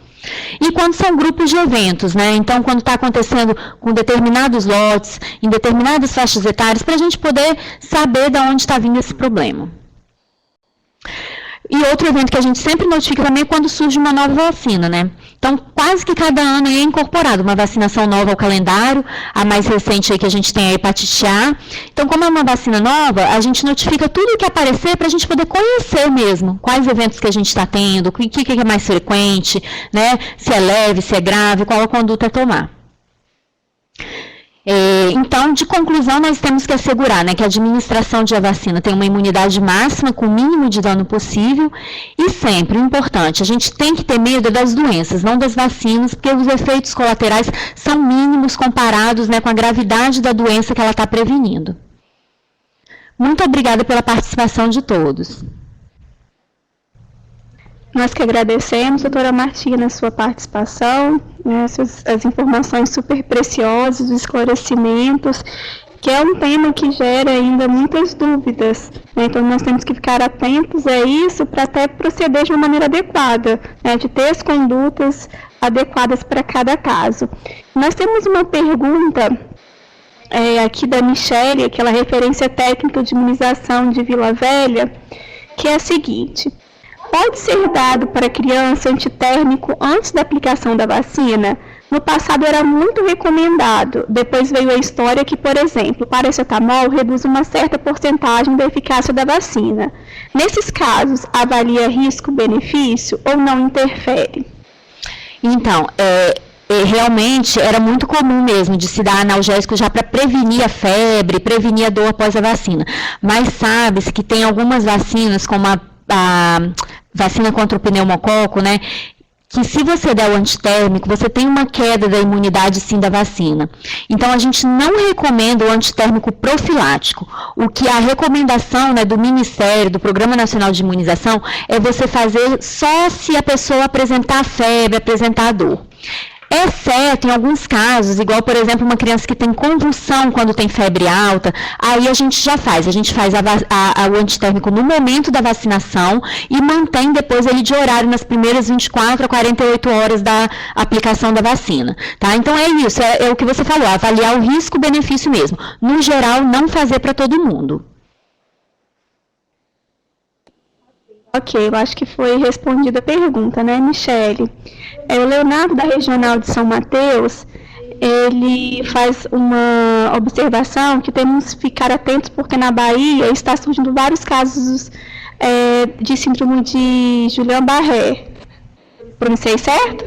E quando são grupos de eventos, né? Então, quando está acontecendo com determinados lotes, em determinadas faixas etárias, para a gente poder saber de onde está vindo esse problema. E outro evento que a gente sempre notifica também é quando surge uma nova vacina, né? Então, quase que cada ano é incorporado uma vacinação nova ao calendário, a mais recente aí que a gente tem é a hepatite A. Então, como é uma vacina nova, a gente notifica tudo o que aparecer para a gente poder conhecer mesmo quais eventos que a gente está tendo, o que é mais frequente, né? Se é leve, se é grave, qual a conduta a tomar. Então, de conclusão, nós temos que assegurar, né, que a administração de a vacina tem uma imunidade máxima com o mínimo de dano possível e sempre, importante, a gente tem que ter medo das doenças, não das vacinas, porque os efeitos colaterais são mínimos comparados, né, com a gravidade da doença que ela está prevenindo. Muito obrigada pela participação de todos. Nós que agradecemos, doutora Martina, a sua participação, né, as informações super preciosas, os esclarecimentos, que é um tema que gera ainda muitas dúvidas, né, então nós temos que ficar atentos a isso para até proceder de uma maneira adequada, né, de ter as condutas adequadas para cada caso. Nós temos uma pergunta aqui da Michele, aquela referência técnica de imunização de Vila Velha, que é a seguinte: pode ser dado para criança antitérmico antes da aplicação da vacina? No passado era muito recomendado. Depois veio a história que, por exemplo, o paracetamol reduz uma certa porcentagem da eficácia da vacina. Nesses casos, avalia risco-benefício ou não interfere? Então, realmente era muito comum mesmo de se dar analgésico já para prevenir a febre, prevenir a dor após a vacina. Mas sabe-se que tem algumas vacinas, como a vacina contra o pneumococo, né, que se você der o antitérmico, você tem uma queda da imunidade sim da vacina. Então, a gente não recomenda o antitérmico profilático. O que a recomendação, né, do Ministério, do Programa Nacional de Imunização, é você fazer só se a pessoa apresentar febre, apresentar dor. Exceto em alguns casos, igual, por exemplo, uma criança que tem convulsão quando tem febre alta, aí a gente faz o antitérmico no momento da vacinação e mantém depois ele de horário nas primeiras 24 a 48 horas da aplicação da vacina. Tá? Então é isso, é o que você falou, avaliar o risco-benefício mesmo. No geral, não fazer para todo mundo. Ok, eu acho que foi respondida a pergunta, né, Michele? O Leonardo, da Regional de São Mateus, ele faz uma observação que temos que ficar atentos porque na Bahia está surgindo vários casos de síndrome de Guillain-Barré. Pronunciei certo?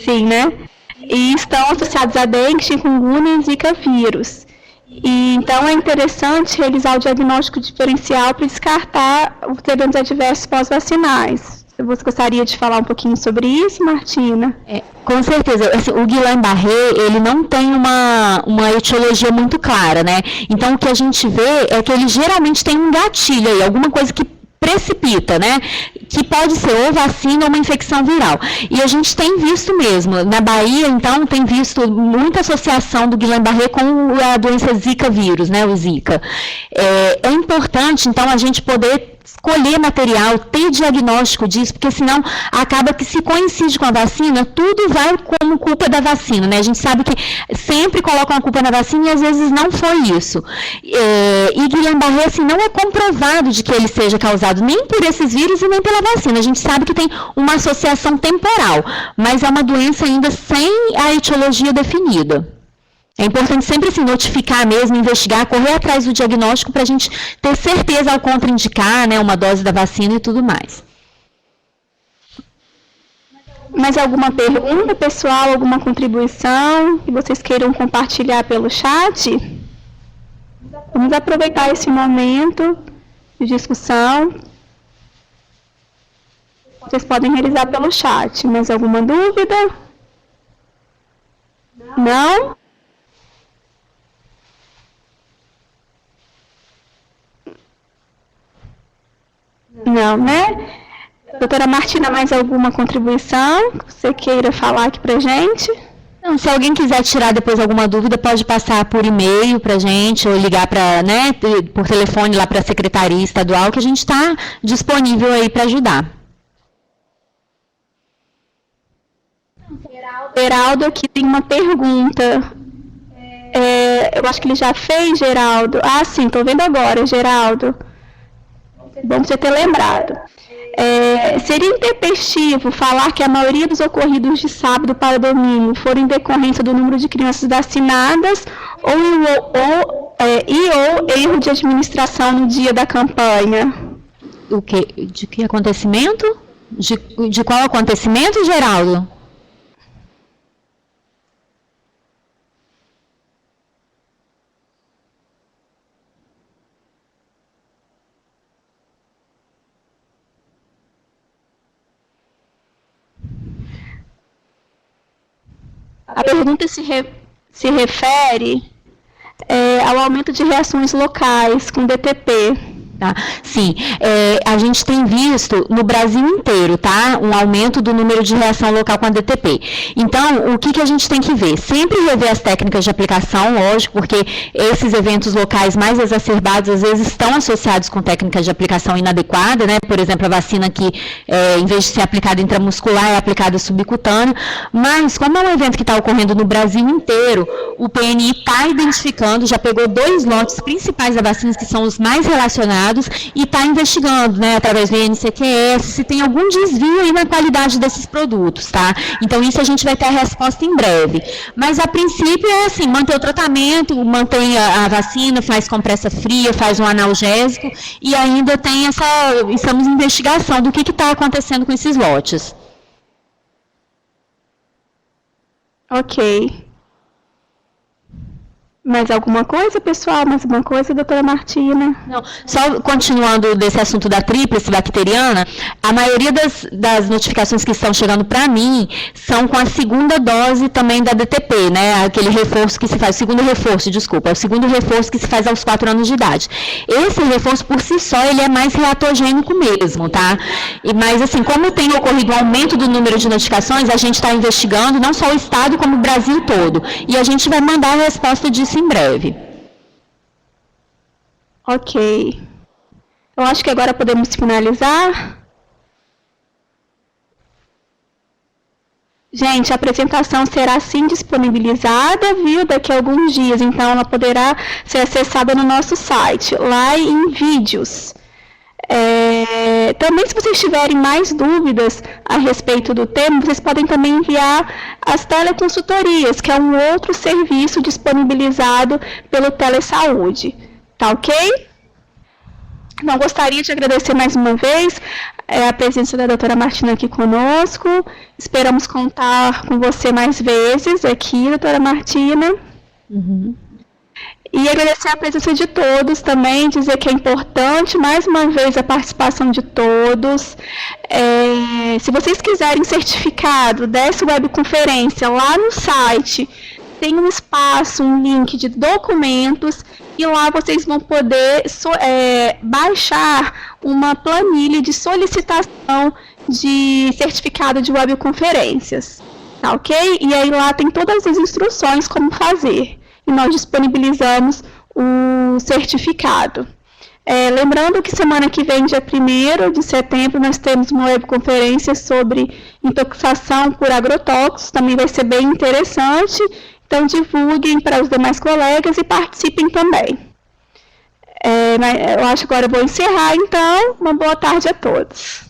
Sim, né? E estão associados a dengue, chikungunya e zika vírus. E, então é interessante realizar o diagnóstico diferencial para descartar os eventos adversos pós-vacinais. Você gostaria de falar um pouquinho sobre isso, Martina? Com certeza. Assim, o Guillain-Barré, ele não tem uma etiologia muito clara, né? Então, o que a gente vê é que ele geralmente tem um gatilho aí, alguma coisa que precipita, né? Que pode ser ou vacina ou uma infecção viral. E a gente tem visto mesmo. Na Bahia, então, tem visto muita associação do Guillain-Barré com a doença Zika vírus, né? O Zika. É importante, então, a gente poder escolher material, ter diagnóstico disso, porque senão acaba que se coincide com a vacina, tudo vai como culpa da vacina, né? A gente sabe que sempre colocam a culpa na vacina e às vezes não foi isso. E Guillain-Barré, assim, não é comprovado de que ele seja causado nem por esses vírus e nem pela vacina. A gente sabe que tem uma associação temporal, mas é uma doença ainda sem a etiologia definida. É importante sempre se notificar mesmo, investigar, correr atrás do diagnóstico para a gente ter certeza ao contraindicar, né, uma dose da vacina e tudo mais. Mais alguma pergunta, pessoal? Alguma contribuição que vocês queiram compartilhar pelo chat? Vamos aproveitar esse momento de discussão. Vocês podem realizar pelo chat. Mais alguma dúvida? Não? Não, né? Doutora Martina, mais alguma contribuição que você queira falar aqui pra gente? Não, se alguém quiser tirar depois alguma dúvida, pode passar por e-mail pra gente, ou ligar para, né, por telefone lá para a Secretaria Estadual, que a gente está disponível aí para ajudar. Geraldo aqui tem uma pergunta. Eu acho que ele já fez, Geraldo. Ah, sim, estou vendo agora, Geraldo. Bom você ter lembrado. Seria intempestivo falar que a maioria dos ocorridos de sábado para domingo foram em decorrência do número de crianças vacinadas ou erro de administração no dia da campanha? De que acontecimento? De qual acontecimento, Geraldo? A pergunta se refere ao aumento de reações locais com DTP. Tá? Sim, a gente tem visto no Brasil inteiro, tá? Um aumento do número de reação local com a DTP. Então, o que a gente tem que ver? Sempre rever as técnicas de aplicação, lógico, porque esses eventos locais mais exacerbados, às vezes, estão associados com técnicas de aplicação inadequada, né? Por exemplo, a vacina que, em vez de ser aplicada intramuscular, é aplicada subcutânea. Mas, como é um evento que está ocorrendo no Brasil inteiro, o PNI está identificando, já pegou 2 lotes principais da vacina, que são os mais relacionados, e está investigando, né, através do INCQS, se tem algum desvio aí na qualidade desses produtos, tá? Então, isso a gente vai ter a resposta em breve. Mas, a princípio, é assim, manter o tratamento, mantém a vacina, faz compressa fria, faz um analgésico, e ainda tem estamos em investigação do que está acontecendo com esses lotes. Ok. Mais alguma coisa, pessoal? Mais alguma coisa, doutora Martina? Não, só continuando desse assunto da tríplice bacteriana, a maioria das notificações que estão chegando para mim são com a segunda dose também da DTP, né? Aquele reforço que se faz, o segundo reforço que se faz aos 4 anos de idade. Esse reforço, por si só, ele é mais reatogênico mesmo, tá? Mas, assim, como tem ocorrido um aumento do número de notificações, a gente está investigando, não só o Estado, como o Brasil todo. E a gente vai mandar a resposta disso em breve. Ok. Eu acho que agora podemos finalizar. Gente, a apresentação será sim disponibilizada, viu, daqui a alguns dias. Então, ela poderá ser acessada no nosso site, lá em vídeos. Também, se vocês tiverem mais dúvidas a respeito do tema, vocês podem também enviar as teleconsultorias, que é um outro serviço disponibilizado pelo Telesaúde. Tá ok? Então, gostaria de agradecer mais uma vez a presença da doutora Martina aqui conosco. Esperamos contar com você mais vezes aqui, doutora Martina. E agradecer a presença de todos também, dizer que é importante, mais uma vez, a participação de todos. Se vocês quiserem certificado dessa webconferência lá no site, tem um espaço, um link de documentos, e lá vocês vão poder baixar uma planilha de solicitação de certificado de webconferências, tá ok? E aí lá tem todas as instruções como fazer, e nós disponibilizamos o certificado. Lembrando que semana que vem, dia 1º de setembro, nós temos uma webconferência sobre intoxicação por agrotóxicos, também vai ser bem interessante. Então, divulguem para os demais colegas e participem também. Eu acho que agora eu vou encerrar, então. Uma boa tarde a todos.